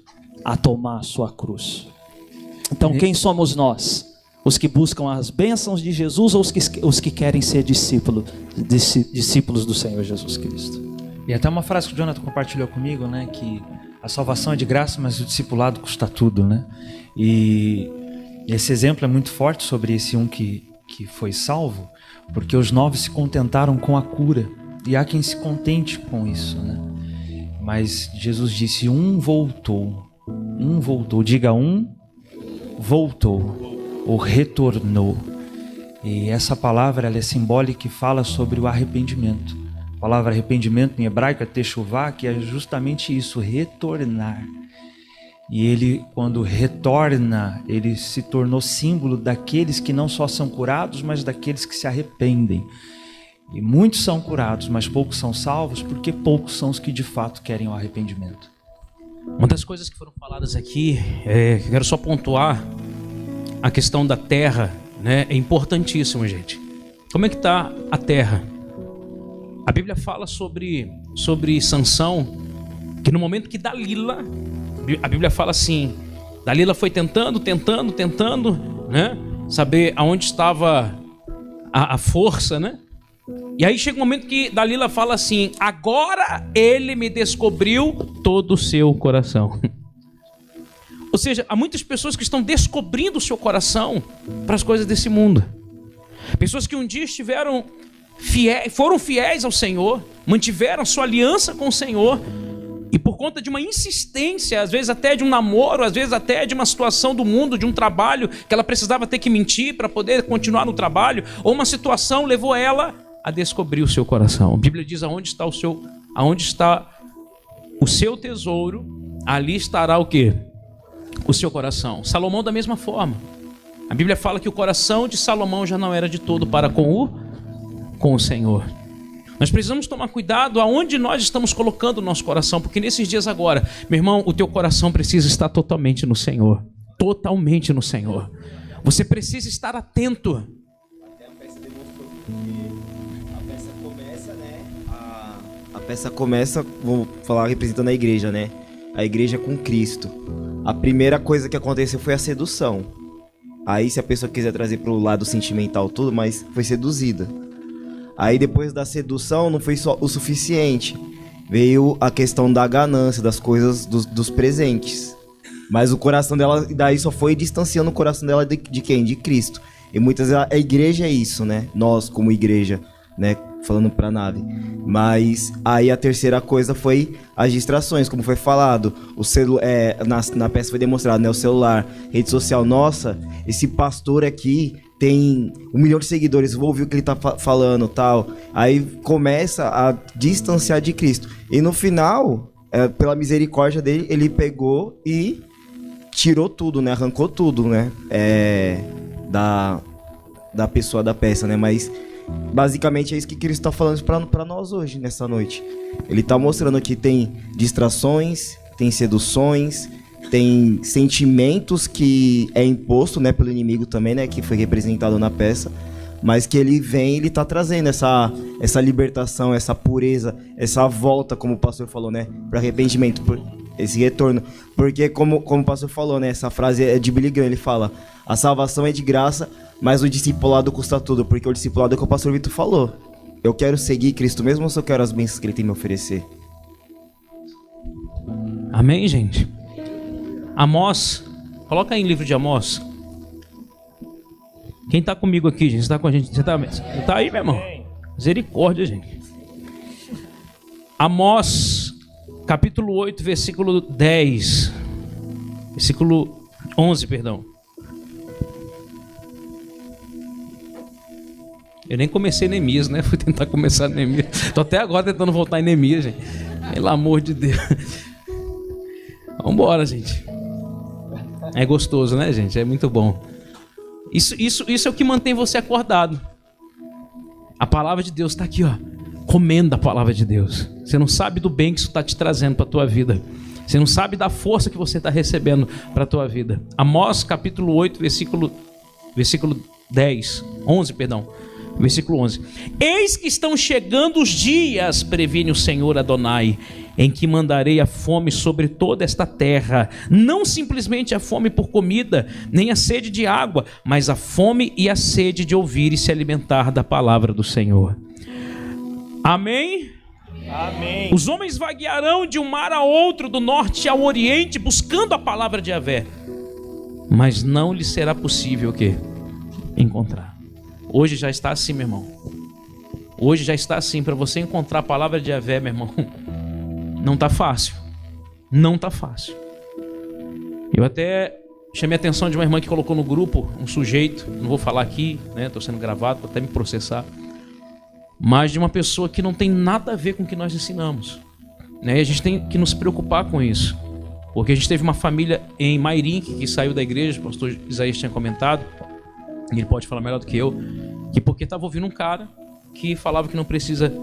S3: a tomar a sua cruz. Então, quem somos nós? Os que buscam as bênçãos de Jesus ou os que querem ser discípulos do Senhor Jesus Cristo?
S1: E até uma frase que o Jonathan compartilhou comigo, né? Que a salvação é de graça, mas o discipulado custa tudo, né? E esse exemplo é muito forte sobre esse que foi salvo, porque os 9 se contentaram com a cura. E há quem se contente com isso, né? Mas Jesus disse, um voltou, diga voltou, ou retornou. E essa palavra ela é simbólica e fala sobre o arrependimento. A palavra arrependimento em hebraico é techuvá, que é justamente isso, retornar. E ele, quando retorna, ele se tornou símbolo daqueles que não só são curados, mas daqueles que se arrependem. E muitos são curados, mas poucos são salvos, porque poucos são os que de fato querem o arrependimento.
S2: Uma das coisas que foram faladas aqui, que eu quero só pontuar, a questão da terra, né? É importantíssimo, gente. Como é que está a terra? A Bíblia fala sobre Sansão, que no momento que Dalila, a Bíblia fala assim, Dalila foi tentando, né? Saber aonde estava a força, né? E aí chega um momento que Dalila fala assim, agora ele me descobriu todo o seu coração. Ou seja, há muitas pessoas que estão descobrindo o seu coração para as coisas desse mundo. Pessoas que um dia foram fiéis ao Senhor, mantiveram sua aliança com o Senhor, e por conta de uma insistência, às vezes até de um namoro, às vezes até de uma situação do mundo, de um trabalho, que ela precisava ter que mentir para poder continuar no trabalho, ou uma situação levou ela a descobrir o seu coração. A Bíblia diz, aonde está o seu tesouro, ali estará o quê? O seu coração. Salomão da mesma forma. A Bíblia fala que o coração de Salomão já não era de todo para com o Senhor. Nós precisamos tomar cuidado aonde nós estamos colocando o nosso coração, porque nesses dias agora, meu irmão, o teu coração precisa estar totalmente no Senhor. Totalmente no Senhor. Você precisa estar atento.
S7: Até a peça demonstrou que a peça começa, né? A peça começa, vou falar representando a igreja, né? A igreja com Cristo. A primeira coisa que aconteceu foi a sedução. Aí, se a pessoa quiser trazer para o lado sentimental tudo, mas foi seduzida. Aí, depois da sedução, não foi só o suficiente. Veio a questão da ganância, das coisas, dos presentes. Mas o coração dela, daí só foi distanciando o coração dela de quem? De Cristo. E muitas vezes a igreja é isso, né? Nós, como igreja, né? Falando pra nave. Mas aí a terceira coisa foi as distrações, como foi falado. Na peça foi demonstrado, né? O celular, rede social. Nossa, esse pastor aqui tem 1 milhão de seguidores, vou ouvir o que ele tá falando, tal. Aí começa a distanciar de Cristo. E no final, pela misericórdia dele, ele pegou e tirou tudo, né? Arrancou tudo, né? Da pessoa da peça, né? Mas basicamente é isso que Cristo está falando para nós hoje, nessa noite. Ele está mostrando que tem distrações, tem seduções, tem sentimentos que é imposto, né, pelo inimigo também, né, que foi representado na peça, mas que ele vem, ele está trazendo essa libertação, essa pureza, essa volta, como o pastor falou, né, para arrependimento, esse retorno. Porque como o pastor falou, né, essa frase é de Billy Graham, ele fala: a salvação é de graça, mas o discipulado custa tudo, porque o discipulado é o que o pastor Vitor falou. Eu quero seguir Cristo mesmo ou se eu quero as bênçãos que ele tem a me oferecer?
S2: Amém, gente? Amós, coloca aí em livro de Amós. Quem tá comigo aqui, gente? Você tá com a gente? Você tá aí, meu irmão? Misericórdia, gente. Amós, capítulo 8, versículo 10. Versículo 11, perdão. Eu nem comecei Neemias, né? Fui tentar começar Neemias. Tô até agora tentando voltar em Neemias, gente. Pelo amor de Deus. Vambora, gente. É gostoso, né, gente? É muito bom. Isso é o que mantém você acordado. A palavra de Deus está aqui, ó. Comendo a palavra de Deus. Você não sabe do bem que isso está te trazendo para a tua vida. Você não sabe da força que você está recebendo para a tua vida. Amós capítulo 8, versículo 11. Eis que estão chegando os dias, previne o Senhor Adonai, em que mandarei a fome sobre toda esta terra, não simplesmente a fome por comida, nem a sede de água, mas a fome e a sede de ouvir e se alimentar da palavra do Senhor. Amém?
S1: Amém.
S2: Os homens vaguearão de um mar a outro, do norte ao oriente, buscando a palavra de Yahvé, mas não lhes será possível o quê? Encontrar. Hoje já está assim, meu irmão. Hoje já está assim. Para você encontrar a palavra de Yahvé, meu irmão, não está fácil. Não está fácil. Eu até chamei a atenção de uma irmã que colocou no grupo um sujeito, não vou falar aqui, né? Estou sendo gravado para até me processar, mas de uma pessoa que não tem nada a ver com o que nós ensinamos, né? E a gente tem que nos preocupar com isso, porque a gente teve uma família em Mairinque que saiu da igreja, o pastor Isaías tinha comentado, e ele pode falar melhor do que eu, que porque estava ouvindo um cara que falava que não precisa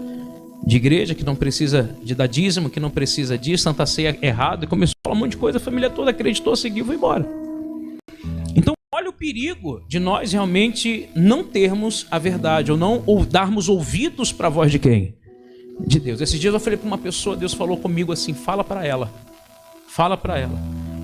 S2: de igreja, que não precisa de dar dízimo, que não precisa disso, Santa Ceia errado, e começou a falar um monte de coisa, a família toda acreditou, seguiu e foi embora. Então olha o perigo de nós realmente não termos a verdade, ou darmos ouvidos para a voz de quem? De Deus. Esses dias eu falei para uma pessoa, Deus falou comigo assim, fala para ela,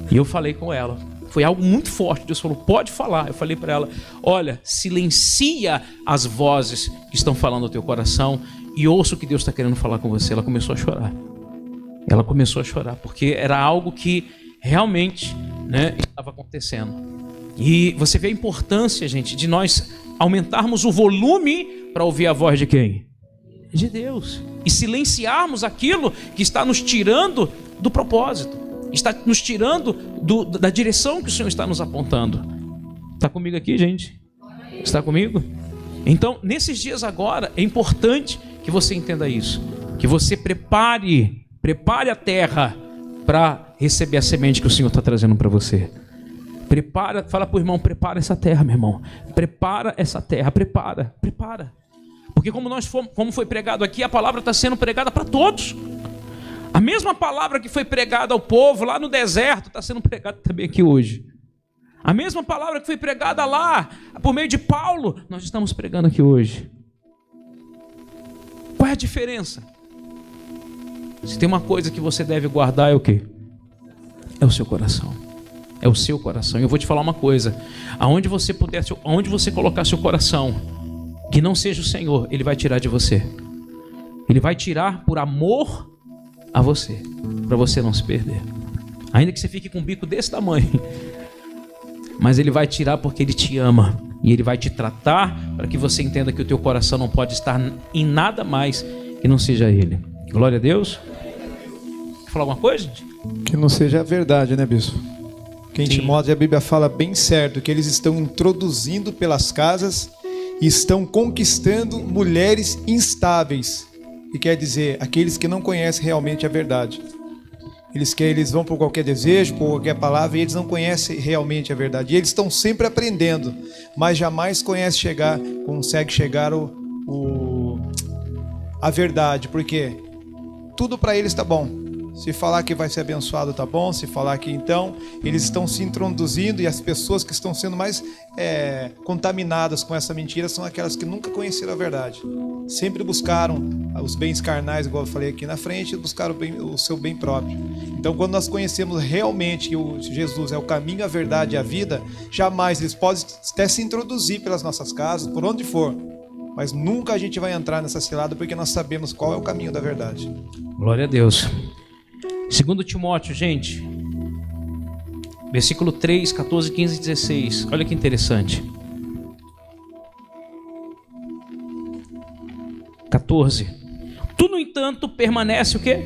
S2: e eu falei com ela. Foi algo muito forte. Deus falou, pode falar. Eu falei para ela, olha, silencia as vozes que estão falando ao teu coração e ouça o que Deus está querendo falar com você. Ela começou a chorar. Porque era algo que realmente, né, estava acontecendo. E você vê a importância, gente, de nós aumentarmos o volume para ouvir a voz de quem? De Deus. E silenciarmos aquilo que está nos tirando do propósito. Está nos tirando da direção que o Senhor está nos apontando. Está comigo aqui, gente? Está comigo? Então, nesses dias agora, é importante que você entenda isso. Que você prepare a terra para receber a semente que o Senhor está trazendo para você. Fala para o irmão, prepara essa terra, meu irmão. Prepara essa terra, prepara. Porque como foi pregado aqui, a palavra está sendo pregada para todos. A mesma palavra que foi pregada ao povo lá no deserto está sendo pregada também aqui hoje. A mesma palavra que foi pregada lá por meio de Paulo, nós estamos pregando aqui hoje. Qual é a diferença? Se tem uma coisa que você deve guardar, é o quê? É o seu coração. É o seu coração. E eu vou te falar uma coisa. Aonde você colocar seu coração, que não seja o Senhor, Ele vai tirar de você. Ele vai tirar por amor a você, para você não se perder. Ainda que você fique com um bico desse tamanho, mas Ele vai tirar porque Ele te ama. E Ele vai te tratar para que você entenda que o teu coração não pode estar em nada mais que não seja Ele. Glória a Deus. Quer falar alguma coisa, gente?
S6: Que não seja a verdade, né, bispo? Que em
S2: Sim.
S6: Timóteo a Bíblia fala bem certo que eles estão introduzindo pelas casas e estão conquistando mulheres instáveis. E quer dizer, aqueles que não conhecem realmente a verdade. Eles vão por qualquer desejo, por qualquer palavra, e eles não conhecem realmente a verdade. E eles estão sempre aprendendo, mas jamais consegue chegar a verdade, porque tudo para eles está bom. Se falar que vai ser abençoado, tá bom. Se falar que então, eles estão se introduzindo, e as pessoas que estão sendo mais contaminadas com essa mentira são aquelas que nunca conheceram a verdade. Sempre buscaram os bens carnais, igual eu falei aqui na frente, buscaram o seu bem próprio. Então, quando nós conhecemos realmente que Jesus é o caminho, a verdade e a vida, jamais eles podem até se introduzir pelas nossas casas, por onde for, mas nunca a gente vai entrar nessa cilada, porque nós sabemos qual é o caminho da verdade.
S2: Glória a Deus. 2 Timóteo, gente, versículo 3, 14, 15 e 16. Olha que interessante. 14. Tu, no entanto, permanece o quê?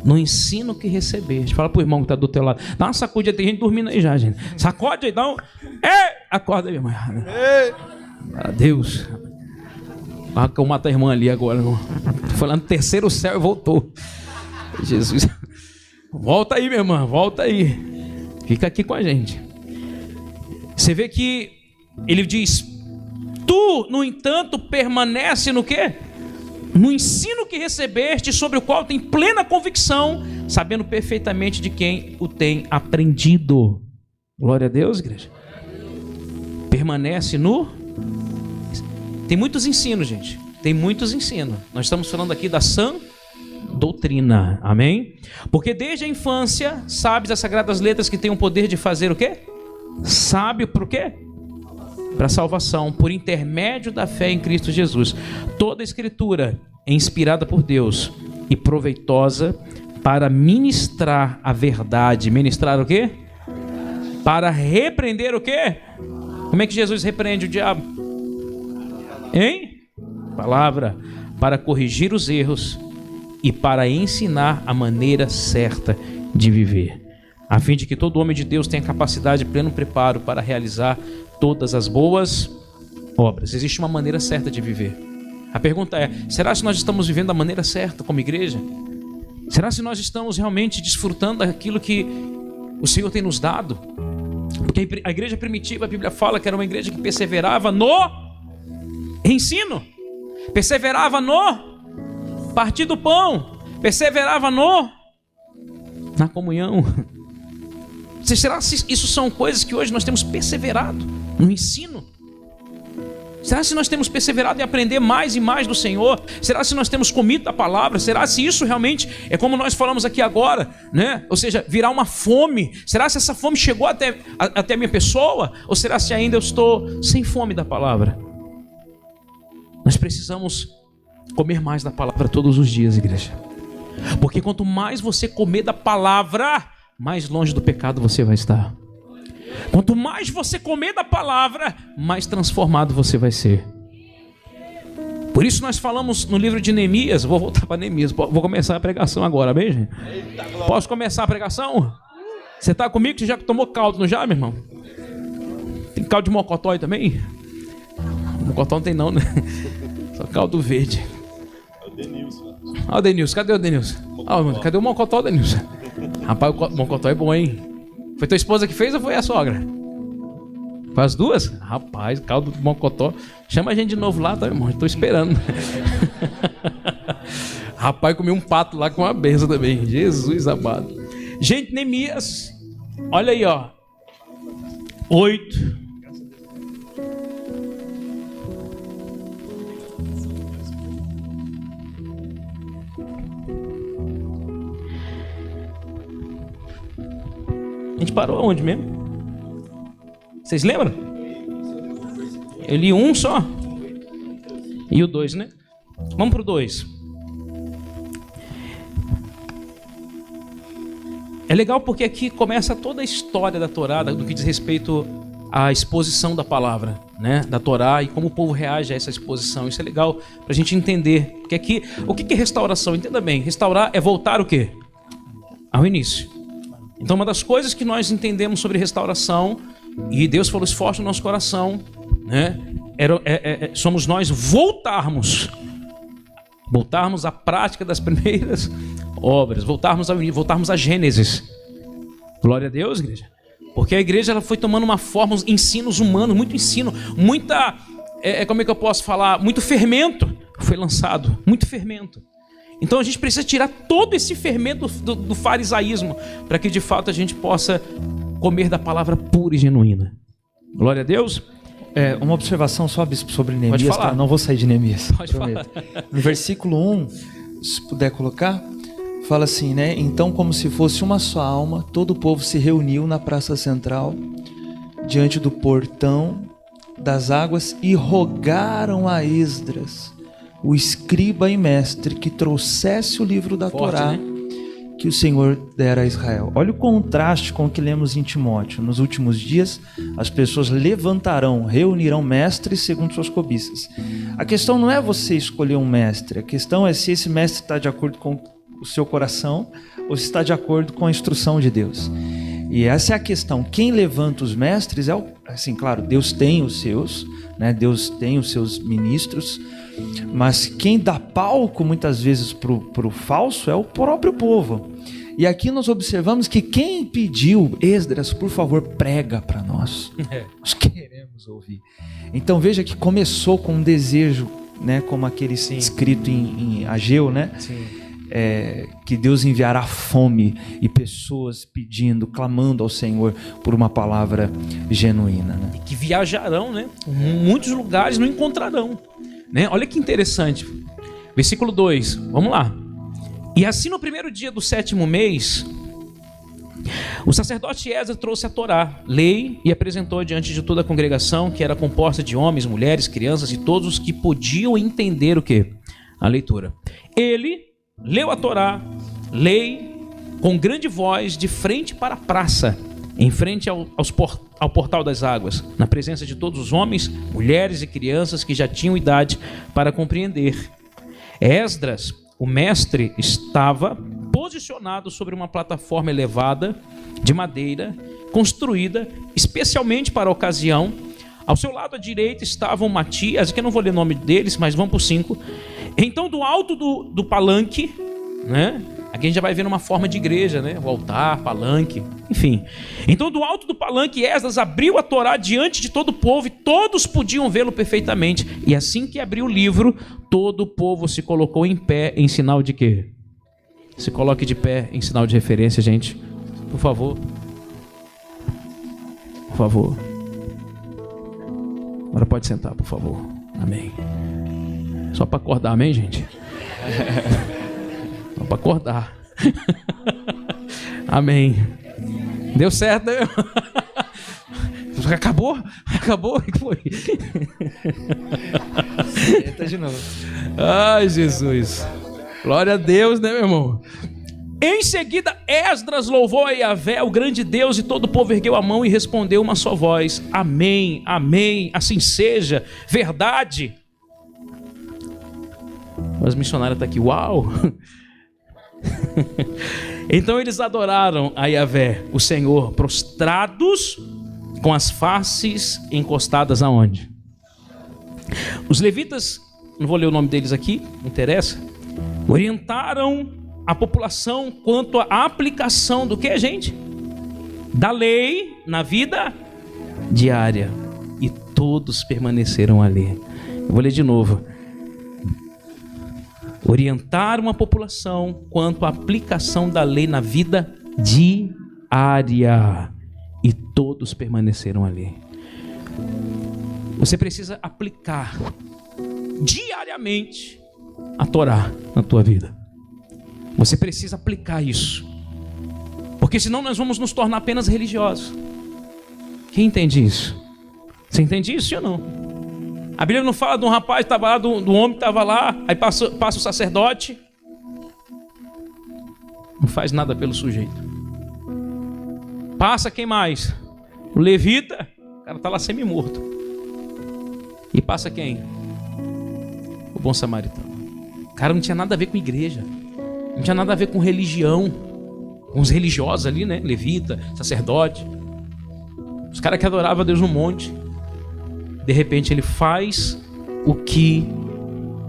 S2: No ensino que recebeste. Fala pro irmão que está do teu lado. Dá uma sacudida, tem gente dormindo aí já, gente. Sacode aí, dá um... Acorda aí, irmão. Deus. Vai que eu mato a irmã ali agora, irmão. Tô falando terceiro céu e voltou. Jesus. Volta aí, minha irmã, volta aí. Fica aqui com a gente. Você vê que ele diz: tu, no entanto, permanece no quê? No ensino que recebeste, sobre o qual tem plena convicção, sabendo perfeitamente de quem o tem aprendido. Glória a Deus, igreja. Permanece no... Tem muitos ensinos, gente. Tem muitos ensinos. Nós estamos falando aqui da sã doutrina. Amém? Porque desde a infância, sabes as sagradas letras que têm o poder de fazer o quê? Sábio para o quê? Para a salvação, por intermédio da fé em Cristo Jesus. Toda a escritura é inspirada por Deus e proveitosa para ministrar a verdade. Ministrar o quê? Para repreender o quê? Como é que Jesus repreende o diabo? Hein? Palavra. Para corrigir os erros e para ensinar a maneira certa de viver, a fim de que todo homem de Deus tenha capacidade e pleno preparo para realizar todas as boas obras. Existe uma maneira certa de viver. A pergunta é, será que nós estamos vivendo da maneira certa como igreja? Será que nós estamos realmente desfrutando daquilo que o Senhor tem nos dado? Porque a igreja primitiva, a Bíblia fala que era uma igreja que perseverava no ensino, perseverava no partir do pão, perseverava na comunhão. Será que isso são coisas que hoje nós temos perseverado no ensino? Será que nós temos perseverado em aprender mais e mais do Senhor? Será que nós temos comido da palavra? Será que isso realmente é como nós falamos aqui agora, né? Ou seja, virar uma fome? Será que essa fome chegou até a minha pessoa? Ou será que ainda eu estou sem fome da palavra? Nós precisamos comer mais da palavra todos os dias, igreja. Porque quanto mais você comer da palavra, mais longe do pecado você vai estar. Quanto mais você comer da palavra, mais transformado você vai ser. Por isso nós falamos no livro de Neemias. Vou voltar para Neemias. Vou começar a pregação agora, amém, gente? Posso começar a pregação? Você está comigo? Você já tomou caldo, não já, meu irmão? Tem caldo de mocotó aí também? Mocotó não tem não, né? Só caldo verde. É o Denilson. Ah, o Denilson. Cadê o Denilson? Cadê o mocotó, Denilson? Rapaz, o mocotó é bom, hein? Foi tua esposa que fez ou foi a sogra? Foi as duas? Rapaz, caldo de mocotó. Chama a gente de novo lá, tá, irmão? Estou esperando. Rapaz, comi um pato lá com a benção também. Jesus amado. Gente, Neemias. Olha aí, ó. 8. A gente parou onde mesmo? Vocês lembram? Eu li um só. E o 2, né? Vamos pro 2. É legal porque aqui começa toda a história da Torá, do que diz respeito à exposição da palavra, né? Da Torá e como o povo reage a essa exposição. Isso é legal pra gente entender. Porque aqui, o que é restauração? Entenda bem. Restaurar é voltar o quê? Ao início. Então, uma das coisas que nós entendemos sobre restauração, e Deus falou isso forte no nosso coração, né? Somos nós voltarmos à prática das primeiras obras, voltarmos a Gênesis. Glória a Deus, igreja. Porque a igreja ela foi tomando uma forma, ensinos humanos, muito ensino, muita, como é que eu posso falar? Muito fermento foi lançado, muito fermento. Então a gente precisa tirar todo esse fermento do farisaísmo para que de fato a gente possa comer da palavra pura e genuína. Glória a Deus.
S1: Uma observação só sobre Neemias.
S2: Pode falar.
S1: Tá? Não vou sair de Neemias.
S2: Pode falar.
S1: No versículo 1, se puder colocar, fala assim, né? Então, como se fosse uma só alma, todo o povo se reuniu na praça central, diante do portão das águas, e rogaram a Esdras, o escriba e mestre, que trouxesse o livro da Torá, né? Que o Senhor dera a Israel. Olha o contraste com o que lemos em Timóteo. Nos últimos dias, as pessoas reunirão mestres segundo suas cobiças. A questão não é você escolher um mestre, a questão é se esse mestre está de acordo com o seu coração ou se está de acordo com a instrução de Deus. E essa é a questão. Quem levanta os mestres assim, claro, Deus tem os seus, né? Deus tem os seus ministros, mas quem dá palco muitas vezes para o falso é o próprio povo. E aqui nós observamos que quem pediu, Esdras, por favor, prega para nós. Nós queremos ouvir. Então veja que começou com um desejo, né, como aquele escrito em Ageu, né?
S2: Sim.
S1: que Deus enviará fome e pessoas pedindo, clamando ao Senhor por uma palavra genuína, né?
S2: E que viajarão, né? Muitos lugares não encontrarão, né? Olha que interessante. Versículo 2, vamos lá. E assim no primeiro dia do 7º mês, o sacerdote Esdras trouxe a Torá, lei, e apresentou diante de toda a congregação, que era composta de homens, mulheres, crianças e todos os que podiam entender o quê? A leitura. Ele leu a Torá, lei, com grande voz, de frente para a praça, em frente ao portal das águas, na presença de todos os homens, mulheres e crianças que já tinham idade para compreender. Esdras, o mestre, estava posicionado sobre uma plataforma elevada de madeira, construída especialmente para a ocasião. Ao seu lado à direita estavam Matias, que eu não vou ler o nome deles, mas vamos por 5. Então, do alto do palanque, né? Aqui a gente já vai ver uma forma de igreja, né? O altar, palanque, enfim. Então, do alto do palanque, Esdras abriu a Torá diante de todo o povo e todos podiam vê-lo perfeitamente. E assim que abriu o livro, todo o povo se colocou em pé em sinal de quê? Se coloque de pé em sinal de referência, gente. Por favor. Por favor. Agora pode sentar, por favor. Amém. Só para acordar, amém, gente? Só para acordar. Amém. Deu certo, né? Acabou? Acabou? O que foi?
S1: Tá de novo.
S2: Ai, Jesus. Glória a Deus, né, meu irmão? Em seguida, Esdras louvou a Yahvé, o grande Deus, e todo o povo ergueu a mão e respondeu uma só voz: amém, amém, assim seja, verdade. Os missionários estão aqui, uau! Então eles adoraram a Yahvé, o Senhor, prostrados, com as faces encostadas aonde? Os levitas, não vou ler o nome deles aqui, não interessa, orientaram a população quanto à aplicação do que, gente? Da lei na vida diária. E todos permaneceram ali. Eu vou ler de novo. Orientaram a população quanto à aplicação da lei na vida diária. E todos permaneceram ali. Você precisa aplicar diariamente a Torá na tua vida. Você precisa aplicar isso. Porque senão nós vamos nos tornar apenas religiosos. Quem entende isso? Você entende isso ou não? A Bíblia não fala de um rapaz que estava lá, do homem que estava lá, aí passa o sacerdote. Não faz nada pelo sujeito. Passa quem mais? O levita, o cara está lá semi-morto. E passa quem? O bom samaritano. O cara não tinha nada a ver com igreja. Não tinha nada a ver com religião. Com os religiosos ali, né? Levita, sacerdote. Os caras que adoravam a Deus no monte. De repente ele faz o que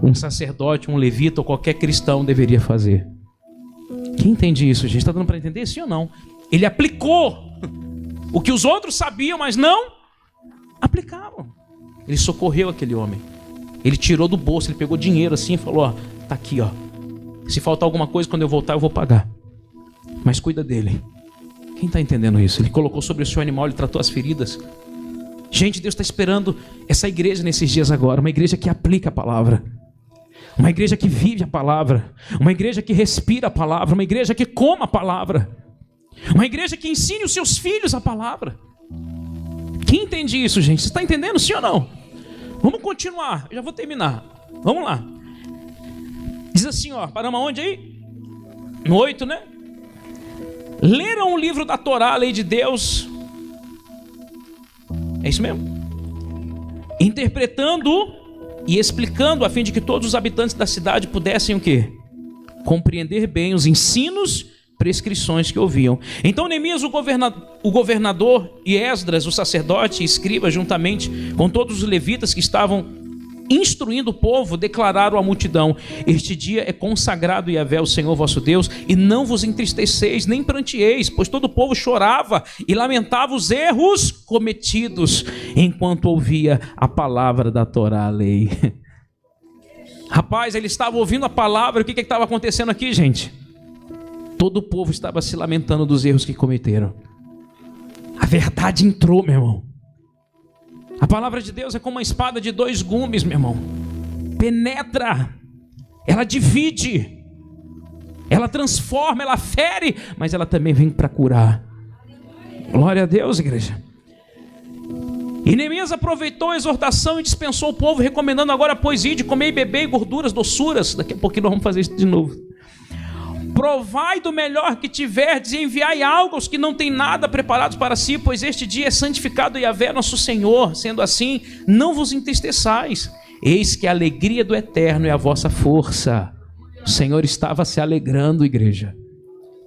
S2: um sacerdote, um levita ou qualquer cristão deveria fazer. Quem entende isso, gente? Está dando para entender, sim ou não? Ele aplicou o que os outros sabiam, mas não aplicavam. Ele socorreu aquele homem. Ele tirou do bolso, ele pegou dinheiro assim e falou: ó, tá aqui, ó. Se faltar alguma coisa, quando eu voltar, eu vou pagar. Mas cuida dele. Quem está entendendo isso? Ele colocou sobre o seu animal, ele tratou as feridas. Gente, Deus está esperando essa igreja nesses dias agora. Uma igreja que aplica a palavra. Uma igreja que vive a palavra. Uma igreja que respira a palavra. Uma igreja que coma a palavra. Uma igreja que ensine os seus filhos a palavra. Quem entende isso, gente? Você está entendendo, sim ou não? Vamos continuar, eu já vou terminar. Vamos lá. Diz assim, ó, paramos aonde aí? No 8, né? Leram o livro da Torá, a lei de Deus. É isso mesmo? Interpretando e explicando a fim de que todos os habitantes da cidade pudessem o quê? Compreender bem os ensinos, prescrições que ouviam. Então Neemias, o governador, e Esdras, o sacerdote e escriba, juntamente com todos os levitas que estavam instruindo o povo, declararam à multidão: este dia é consagrado a Yahvé, o Senhor vosso Deus, e não vos entristeceis, nem prantieis, pois todo o povo chorava e lamentava os erros cometidos, enquanto ouvia a palavra da Torá, a lei. Rapaz, ele estava ouvindo a palavra. O que estava acontecendo aqui, gente? Todo o povo estava se lamentando dos erros que cometeram. A verdade entrou, meu irmão. A palavra de Deus é como uma espada de 2 gumes, meu irmão. Penetra, ela divide, ela transforma, ela fere, mas ela também vem para curar. Glória a Deus, igreja. E Neemias aproveitou a exortação e dispensou o povo, recomendando agora: pois ide, comer e beber, gorduras, doçuras. Daqui a pouquinho nós vamos fazer isso de novo. Provai do melhor que tiverdes e enviai algo aos que não têm nada preparados para si, pois este dia é santificado Yahvé nosso Senhor. Sendo assim, não vos entristeçais. Eis que a alegria do Eterno é a vossa força. O Senhor estava se alegrando, igreja,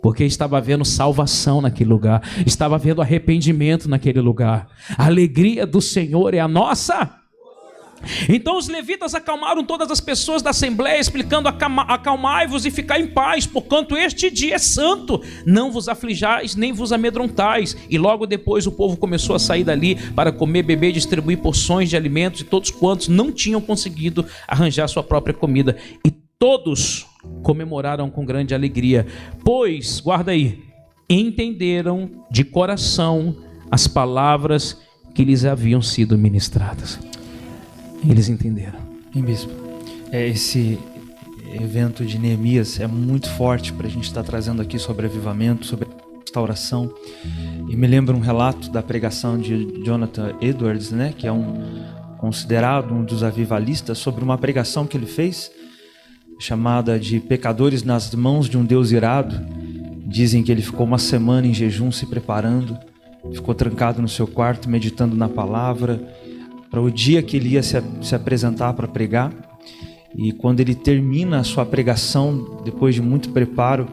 S2: porque estava havendo salvação naquele lugar, estava havendo arrependimento naquele lugar. A alegria do Senhor é a nossa. Então os levitas acalmaram todas as pessoas da assembleia, explicando: acalmai-vos e ficai em paz, porquanto este dia é santo, não vos aflijais nem vos amedrontais. E logo depois o povo começou a sair dali para comer, beber e distribuir porções de alimentos, e todos quantos não tinham conseguido arranjar sua própria comida. E todos comemoraram com grande alegria, pois, guarda aí, entenderam de coração as palavras que lhes haviam sido ministradas. Eles entenderam.
S1: Bispo, esse evento de Neemias é muito forte para a gente estar trazendo aqui sobre avivamento, sobre restauração. E me lembra um relato da pregação de Jonathan Edwards, né, que é considerado um dos avivalistas, sobre uma pregação que ele fez, chamada de Pecadores nas Mãos de um Deus Irado. Dizem que ele ficou uma semana em jejum se preparando, ficou trancado no seu quarto meditando na palavra, para o dia que ele ia se apresentar para pregar. E quando ele termina a sua pregação, depois de muito preparo,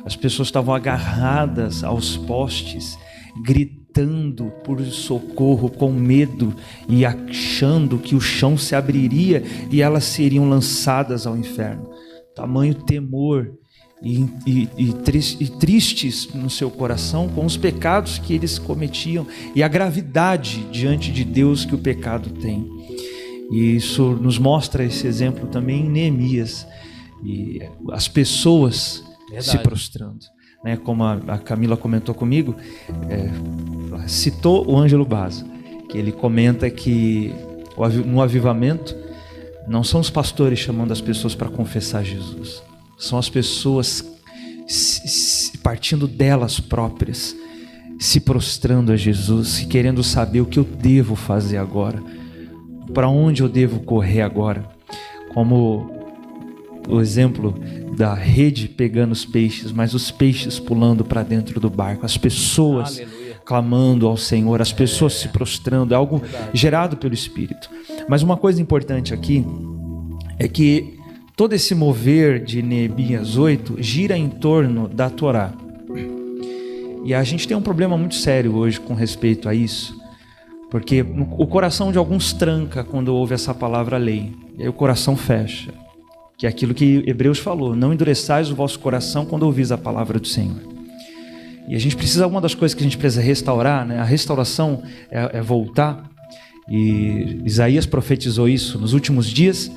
S1: as pessoas estavam agarradas aos postes, gritando por socorro, com medo e achando que o chão se abriria e elas seriam lançadas ao inferno. Tamanho temor e tristes no seu coração com os pecados que eles cometiam e a gravidade diante de Deus que o pecado tem. E isso nos mostra esse exemplo também em Neemias, e as pessoas se prostrando, né? Como a Camila comentou comigo, citou o Ângelo Baza, que ele comenta que no avivamento não são os pastores chamando as pessoas para confessar Jesus, são as pessoas partindo delas próprias, se prostrando a Jesus e querendo saber o que eu devo fazer agora, para onde eu devo correr agora. Como o exemplo da rede pegando os peixes, mas os peixes pulando para dentro do barco, as pessoas clamando ao Senhor, as pessoas se prostrando, é algo gerado pelo Espírito. Mas uma coisa importante aqui é que todo esse mover de Neemias 8 gira em torno da Torá. E a gente tem um problema muito sério hoje com respeito a isso, porque o coração de alguns tranca quando ouve essa palavra lei, e aí o coração fecha, que é aquilo que Hebreus falou: não endureçais o vosso coração quando ouvis a palavra do Senhor. E a gente precisa, uma das coisas que a gente precisa restaurar, né? A restauração é voltar, e Isaías profetizou isso: nos últimos dias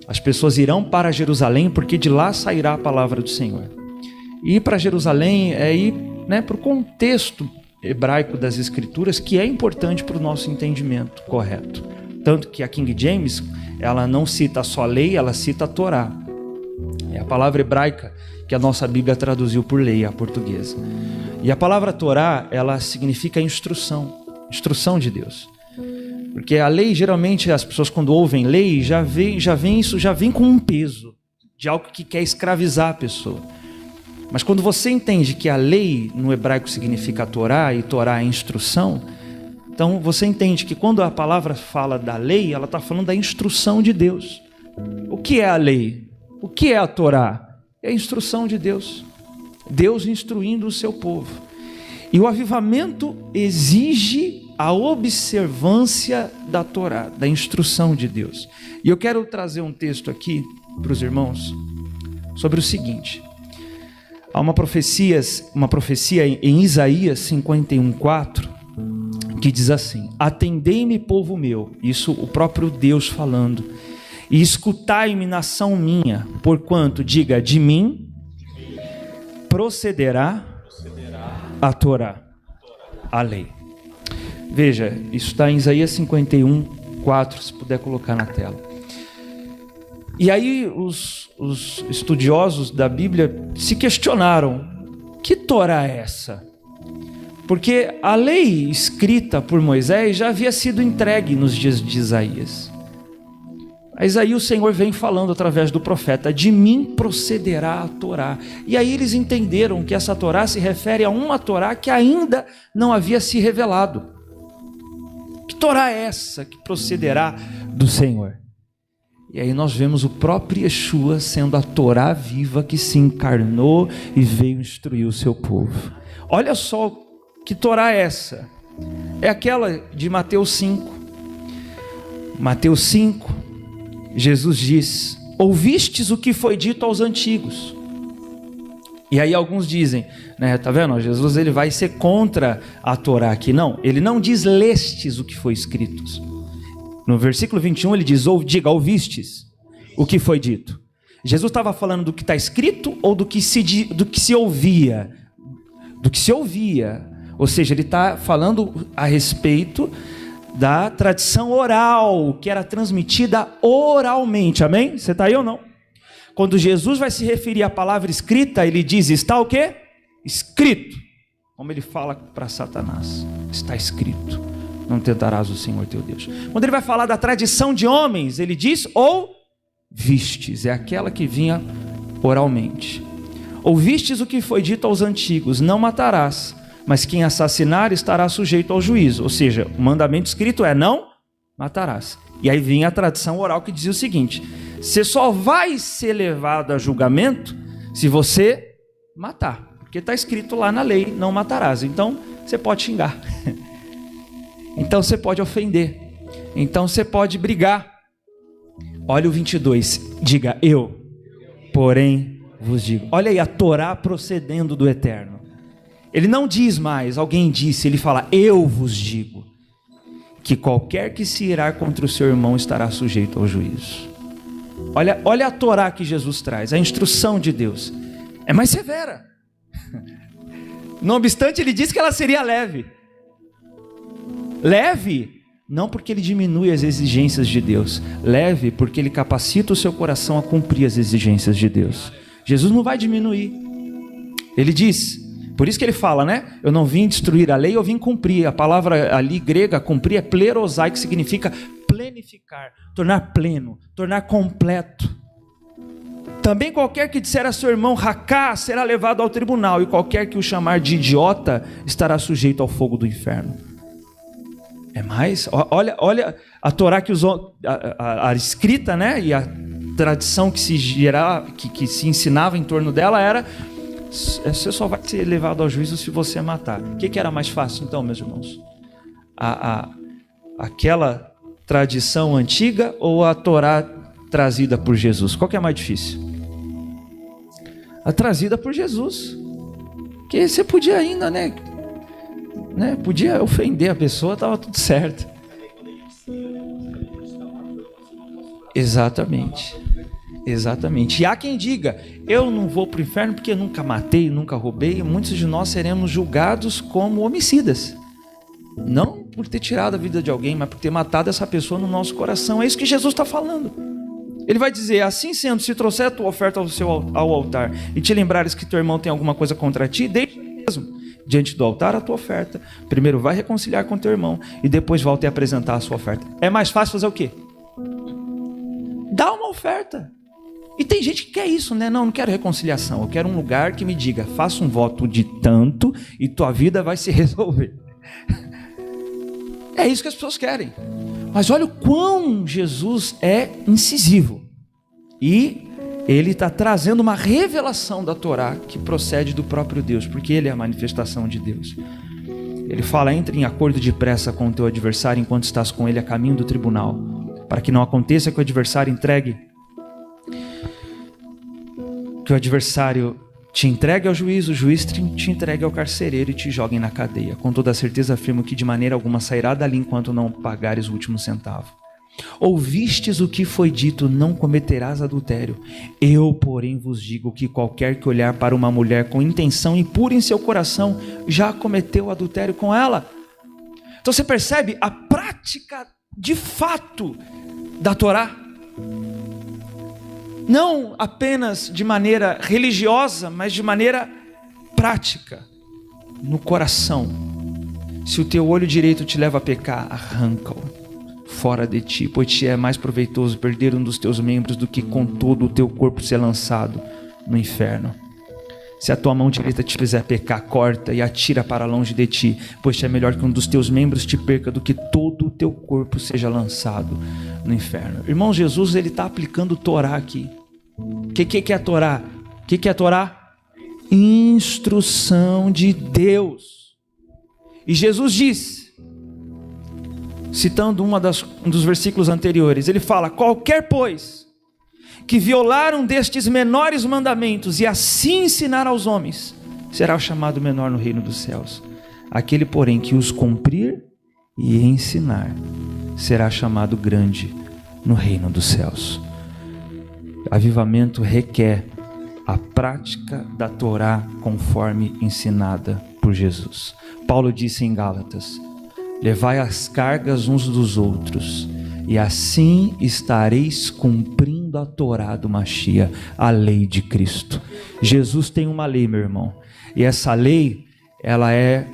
S1: as pessoas irão para Jerusalém, porque de lá sairá a palavra do Senhor. E ir para Jerusalém é ir, né, para o contexto hebraico das Escrituras, que é importante para o nosso entendimento correto. Tanto que a King James, ela não cita só a lei, ela cita a Torá. É a palavra hebraica que a nossa Bíblia traduziu por lei, a portuguesa. E a palavra Torá, ela significa instrução de Deus. Porque a lei, geralmente, as pessoas quando ouvem lei, já vem com um peso de algo que quer escravizar a pessoa. Mas quando você entende que a lei no hebraico significa Torá, e Torá é instrução, então você entende que quando a palavra fala da lei, ela está falando da instrução de Deus. O que é a lei? O que é a Torá? É a instrução de Deus. Deus instruindo o seu povo. E o avivamento exige a observância da Torá, da instrução de Deus. E eu quero trazer um texto aqui para os irmãos sobre o seguinte: há uma profecia em Isaías 51:4 que diz assim: atendei-me, povo meu. Isso o próprio Deus falando: e escutai-me nação minha, porquanto, diga, de mim procederá a Torá, a lei. Veja, isso está em Isaías 51, 4, se puder colocar na tela. E aí os estudiosos da Bíblia se questionaram, que Torá é essa? Porque a lei escrita por Moisés já havia sido entregue nos dias de Isaías. Mas aí o Senhor vem falando através do profeta, de mim procederá a Torá. E aí eles entenderam que essa Torá se refere a uma Torá que ainda não havia se revelado. Que Torá é essa que procederá do Senhor? E aí nós vemos o próprio Yeshua sendo a Torá viva que se encarnou e veio instruir o seu povo. Olha só que Torá é essa. É aquela de Mateus 5. Mateus 5. Jesus diz, ouvistes o que foi dito aos antigos. E aí alguns dizem, né, tá vendo? Jesus ele vai ser contra a Torá aqui. Não, ele não diz lestes o que foi escrito. No versículo 21 ele diz, diga, ouvistes o que foi dito. Jesus estava falando do que está escrito ou do que se ouvia? Do que se ouvia. Ou seja, ele está falando a respeito da tradição oral, que era transmitida oralmente, amém? Você está aí ou não? Quando Jesus vai se referir à palavra escrita, ele diz, está o quê? Escrito. Como ele fala para Satanás, está escrito, não tentarás o Senhor teu Deus. Quando ele vai falar da tradição de homens, ele diz, ouvistes, é aquela que vinha oralmente. Ouvistes o que foi dito aos antigos, não matarás, mas quem assassinar estará sujeito ao juízo. Ou seja, o mandamento escrito é não matarás. E aí vinha a tradição oral que dizia o seguinte, você só vai ser levado a julgamento se você matar. Porque está escrito lá na lei, não matarás. Então, você pode xingar. Então, você pode ofender. Então, você pode brigar. Olha o 22. Diga, eu, porém, vos digo. Olha aí a Torá procedendo do Eterno. Ele não diz mais, alguém disse, ele fala, eu vos digo, que qualquer que se irá contra o seu irmão estará sujeito ao juízo. Olha a Torá que Jesus traz, a instrução de Deus. É mais severa. Não obstante, ele diz que ela seria leve. Leve, não porque ele diminui as exigências de Deus. Leve, porque ele capacita o seu coração a cumprir as exigências de Deus. Jesus não vai diminuir. Ele diz... Por isso que ele fala, né? Eu não vim destruir a lei, eu vim cumprir. A palavra ali grega, cumprir, é plerosai, que significa plenificar, tornar pleno, tornar completo. Também qualquer que disser a seu irmão racá será levado ao tribunal, e qualquer que o chamar de idiota estará sujeito ao fogo do inferno. É mais? Olha a Torá que usou, a escrita, né? E a tradição que que se ensinava em torno dela era... Você só vai ser levado ao juízo se você matar. O que era mais fácil então, meus irmãos? Aquela tradição antiga ou a Torá trazida por Jesus? Qual que é mais difícil? A trazida por Jesus. Porque você podia ainda, né? Podia ofender a pessoa, estava tudo certo. Exatamente. Exatamente. E há quem diga, eu não vou para o inferno porque nunca matei, nunca roubei, e muitos de nós seremos julgados como homicidas. Não por ter tirado a vida de alguém, mas por ter matado essa pessoa no nosso coração. É isso que Jesus está falando. Ele vai dizer, assim sendo, se trouxer a tua oferta ao altar e te lembrares que teu irmão tem alguma coisa contra ti, deixa mesmo diante do altar a tua oferta. Primeiro vai reconciliar com teu irmão e depois volte a apresentar a sua oferta. É mais fácil fazer o quê? Dá uma oferta. E tem gente que quer isso, né? Não quero reconciliação. Eu quero um lugar que me diga, faça um voto de tanto e tua vida vai se resolver. É isso que as pessoas querem. Mas olha o quão Jesus é incisivo. E ele está trazendo uma revelação da Torá que procede do próprio Deus, porque ele é a manifestação de Deus. Ele fala, entre em acordo depressa com o teu adversário enquanto estás com ele a caminho do tribunal, para que não aconteça que o adversário te entregue ao juízo, o juiz te entregue ao carcereiro e te joguem na cadeia. Com toda certeza afirmo que de maneira alguma sairá dali enquanto não pagares o último centavo. Ouvistes o que foi dito, não cometerás adultério. Eu, porém, vos digo que qualquer que olhar para uma mulher com intenção impura em seu coração, já cometeu adultério com ela. Então você percebe a prática de fato da Torá. Não apenas de maneira religiosa, mas de maneira prática, no coração. Se o teu olho direito te leva a pecar, arranca-o fora de ti, pois te é mais proveitoso perder um dos teus membros do que com todo o teu corpo ser lançado no inferno. Se a tua mão direita te fizer pecar, corta e atira para longe de ti, pois te é melhor que um dos teus membros te perca do que todo o teu corpo seja lançado no inferno. Irmão, Jesus, ele está aplicando Torá aqui. O que é a Torá? O que é a Torá? Instrução de Deus. E Jesus diz, citando um dos versículos anteriores, ele fala: qualquer, pois, que violar um destes menores mandamentos e assim ensinar aos homens, será chamado menor no reino dos céus. Aquele, porém, que os cumprir e ensinar, será chamado grande no reino dos céus. Avivamento requer a prática da Torá conforme ensinada por Jesus. Paulo disse em Gálatas: levai as cargas uns dos outros, e assim estareis cumprindo a Torá do Machia, a lei de Cristo. Jesus tem uma lei, meu irmão, e essa lei, ela é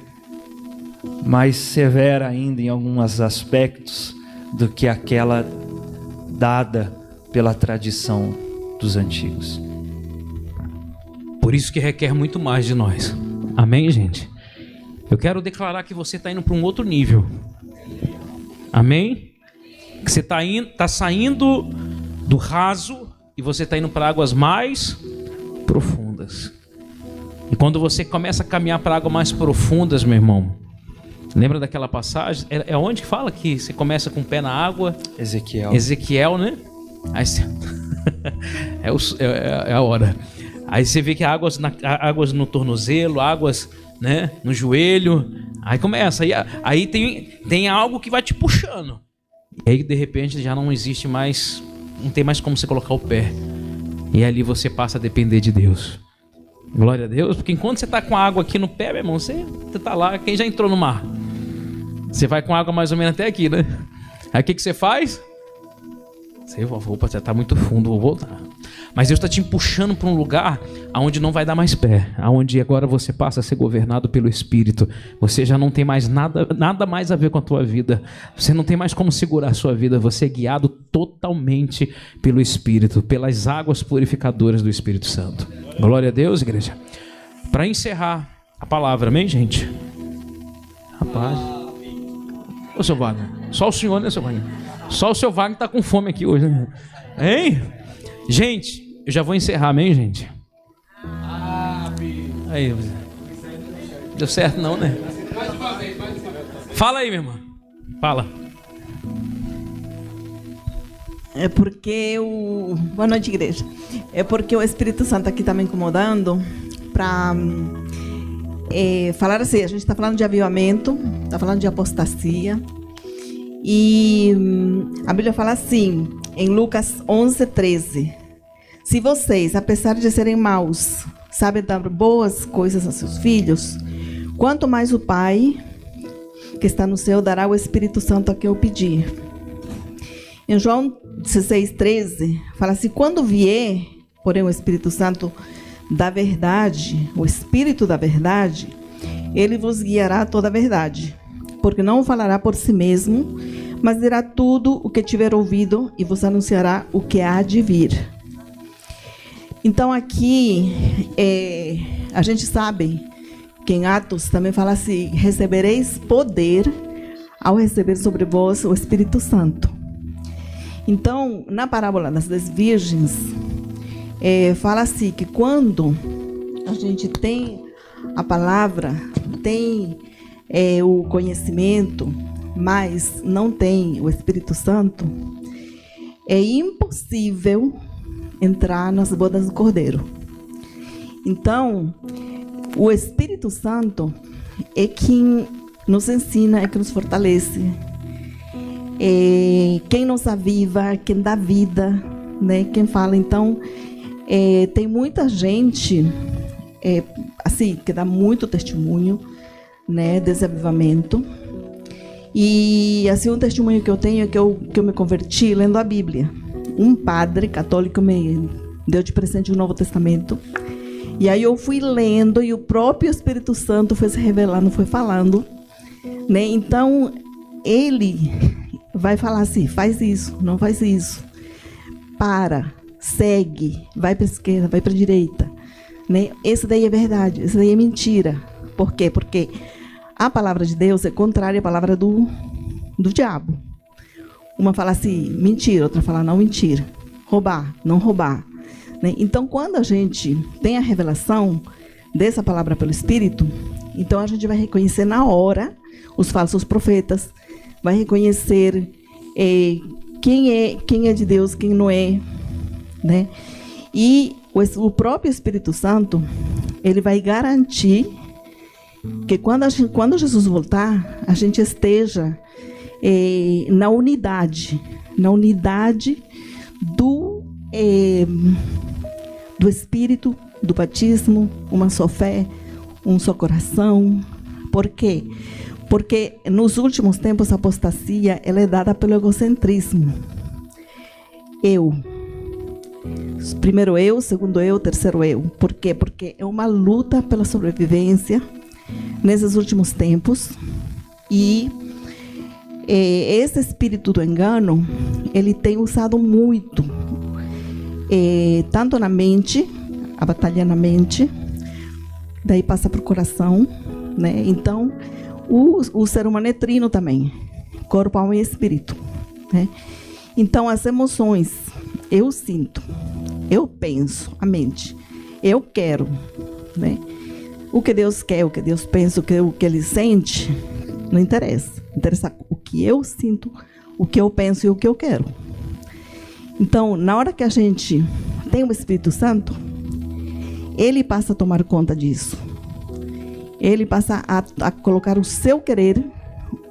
S1: mais severa ainda em alguns aspectos do que aquela dada pela tradição dos antigos.
S2: Por isso que requer muito mais de nós. Amém, gente? Eu quero declarar que você está indo para um outro nível. Amém? Que você está saindo do raso e você está indo para águas mais profundas. E quando você começa a caminhar para águas mais profundas, meu irmão, lembra daquela passagem? É onde que fala que você começa com o pé na água? Ezequiel, né? Aí você... é a hora. Aí você vê que águas no tornozelo, águas, né, no joelho. Aí começa. Aí tem algo que vai te puxando. E aí de repente já não existe mais, não tem mais como você colocar o pé. E ali você passa a depender de Deus. Glória a Deus. Porque enquanto você está com a água aqui no pé, meu irmão, você está lá. Quem já entrou no mar? Você vai com água mais ou menos até aqui, né? Aí o que você faz? Opa, já está muito fundo, vou voltar. Mas Deus está te puxando para um lugar onde não vai dar mais pé, onde agora você passa a ser governado pelo Espírito. Você já não tem mais nada mais a ver com a tua vida. Você não tem mais como segurar a sua vida. Você é guiado totalmente pelo Espírito, pelas águas purificadoras do Espírito Santo. Glória a Deus, igreja. Para encerrar a palavra, amém, gente? Rapaz. Ô, seu Wagner. Só o senhor, né, seu Wagner? Só o seu Wagner está com fome aqui hoje, né? Hein? Gente, eu já vou encerrar, amém, gente? Aí, deu certo não, né? Fala aí, minha irmã. Fala.
S8: É porque boa noite, igreja. É porque o Espírito Santo aqui está me incomodando para falar assim. A gente está falando de avivamento, está falando de apostasia. E a Bíblia fala assim, em Lucas 11:13: se vocês, apesar de serem maus, sabem dar boas coisas a seus filhos, quanto mais o Pai, que está no céu, dará o Espírito Santo a quem eu pedir. Em João 16:13, fala assim: quando vier, porém, o Espírito Santo da verdade, o Espírito da verdade, ele vos guiará a toda a verdade, porque não falará por si mesmo, mas dirá tudo o que tiver ouvido e vos anunciará o que há de vir. Então aqui, a gente sabe que em Atos também fala assim: recebereis poder ao receber sobre vós o Espírito Santo. Então, na parábola das 10 virgens, fala assim que quando a gente tem a palavra, tem o conhecimento, mas não tem o Espírito Santo, é impossível entrar nas bodas do Cordeiro. Então, o Espírito Santo é quem nos ensina, é quem nos fortalece, quem nos aviva, quem dá vida, né? Quem fala. Então, tem muita gente assim, que dá muito testemunho, né, desse avivamento. E assim, um testemunho que eu tenho é que eu me converti lendo a Bíblia. Um padre católico me deu de presente o Novo Testamento. E aí eu fui lendo e o próprio Espírito Santo foi se revelando, foi falando, né? Então, ele vai falar assim, faz isso, não faz isso. Para, segue, vai para a esquerda, vai para a direita. Né? Esse daí é verdade, esse daí é mentira. Por quê? Porque a palavra de Deus é contrária à palavra do diabo. Uma fala assim, mentira, outra fala não mentira. Roubar, não roubar. Né? Então, quando a gente tem a revelação dessa palavra pelo Espírito, então a gente vai reconhecer na hora os falsos profetas, vai reconhecer quem é de Deus, quem não é. Né? E o próprio Espírito Santo, ele vai garantir que quando Jesus voltar, a gente esteja na unidade do Espírito, do batismo, uma só fé, um só coração. Por quê? Porque nos últimos tempos a apostasia ela é dada pelo egocentrismo. Primeiro eu, segundo eu, terceiro eu. Por quê? Porque é uma luta pela sobrevivência nesses últimos tempos. E esse espírito do engano, ele tem usado muito, tanto na mente, a batalha na mente, daí passa para o coração, né? Então, o ser humano é trino também, corpo, alma e espírito, né? Então, as emoções, eu sinto, eu penso, a mente, eu quero, né? O que Deus quer, o que Deus pensa, o que Ele sente, não interessa. Interessa o que eu sinto, o que eu penso e o que eu quero. Então, na hora que a gente tem o Espírito Santo, Ele passa a tomar conta disso. Ele passa a colocar o seu querer,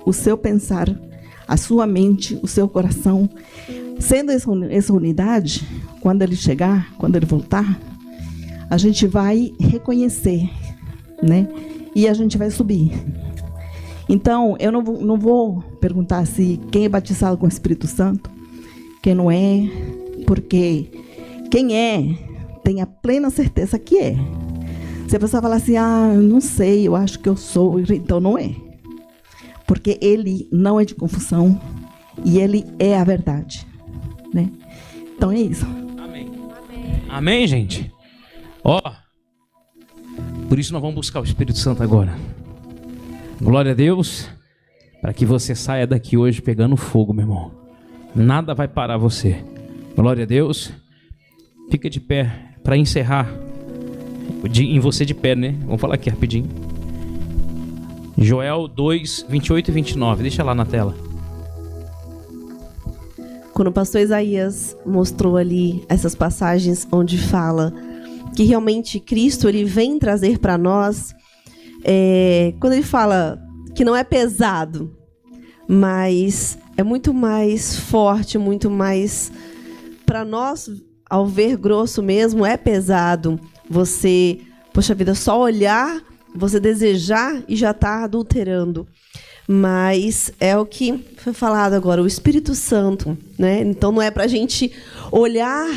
S8: o seu pensar, a sua mente, o seu coração. Sendo essa unidade, quando Ele chegar, quando Ele voltar, a gente vai reconhecer, né? E a gente vai subir. Então, eu não vou perguntar se quem é batizado com o Espírito Santo, quem não é, porque quem é, tem a plena certeza que é. Se a pessoa falar assim, não sei, eu acho que eu sou, então não é. Porque Ele não é de confusão e Ele é a verdade, né? Então é isso.
S2: Amém. Amém, gente? Por isso nós vamos buscar o Espírito Santo agora. Glória a Deus, para que você saia daqui hoje pegando fogo, meu irmão. Nada vai parar você. Glória a Deus. Fica de pé para encerrar. Em você de pé, né? Vamos falar aqui rapidinho. Joel 2, 28 e 29. Deixa lá na tela.
S4: Quando o pastor Isaías mostrou ali essas passagens onde fala que realmente Cristo ele vem trazer para nós, quando ele fala que não é pesado, mas é muito mais forte, muito mais, para nós, ao ver grosso mesmo, é pesado. Você, poxa vida, só olhar, você desejar e já está adulterando. Mas é o que foi falado agora, o Espírito Santo, né? Então não é para a gente olhar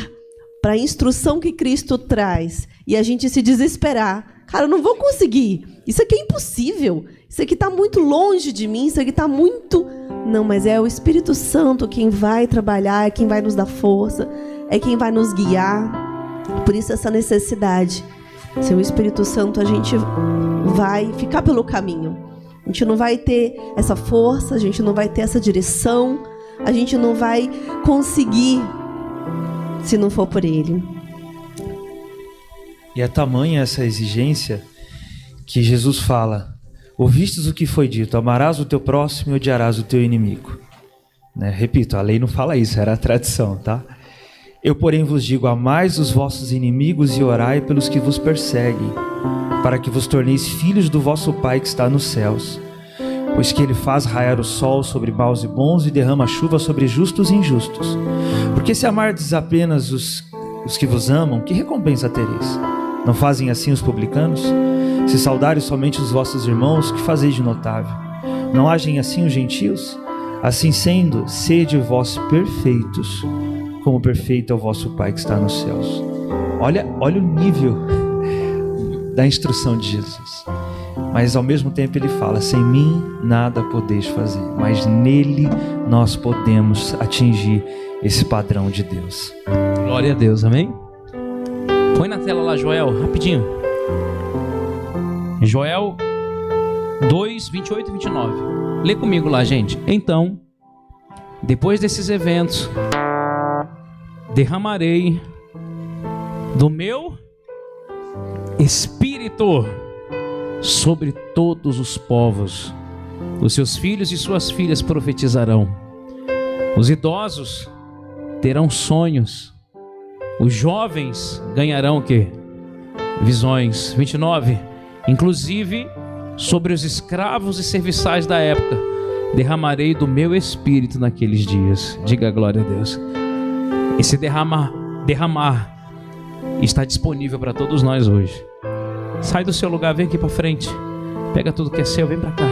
S4: para a instrução que Cristo traz e a gente se desesperar. Cara, eu não vou conseguir. Isso aqui é impossível. Isso aqui está muito longe de mim. Isso aqui está muito... Não, mas é o Espírito Santo quem vai trabalhar, é quem vai nos dar força, é quem vai nos guiar. Por isso essa necessidade. Sem o Espírito Santo a gente vai ficar pelo caminho. A gente não vai ter essa força, a gente não vai ter essa direção, a gente não vai conseguir se não for por Ele.
S1: E é tamanha essa exigência que Jesus fala: ouvistes o que foi dito, amarás o teu próximo e odiarás o teu inimigo. Né? Repito, a lei não fala isso, era a tradição, tá? Eu, porém, vos digo, amais os vossos inimigos e orai pelos que vos perseguem, para que vos torneis filhos do vosso Pai que está nos céus. pois que ele faz raiar o sol sobre maus e bons e derrama chuva sobre justos e injustos. Porque se amardes apenas os que vos amam, que recompensa tereis? Não fazem assim os publicanos? Se saudares somente os vossos irmãos, que fazeis de notável? Não agem assim os gentios? Assim sendo, sede vós perfeitos, como perfeito é o vosso Pai que está nos céus. Olha o nível da instrução de Jesus. Mas ao mesmo tempo ele fala: sem mim nada podeis fazer, mas nele nós podemos atingir esse padrão de Deus.
S2: Glória a Deus, amém? Põe na tela lá, Joel, rapidinho. Joel 2, 28 e 29. Lê comigo lá, gente. Então, depois desses eventos, derramarei do meu Espírito sobre todos os povos. Os seus filhos e suas filhas profetizarão. Os idosos terão sonhos. Os jovens ganharão o quê? Visões. 29. Inclusive, sobre os escravos e serviçais da época, derramarei do meu Espírito naqueles dias. Diga glória a Deus. Esse derramar está disponível para todos nós hoje. Sai do seu lugar, vem aqui para frente. Pega tudo que é seu, vem para cá.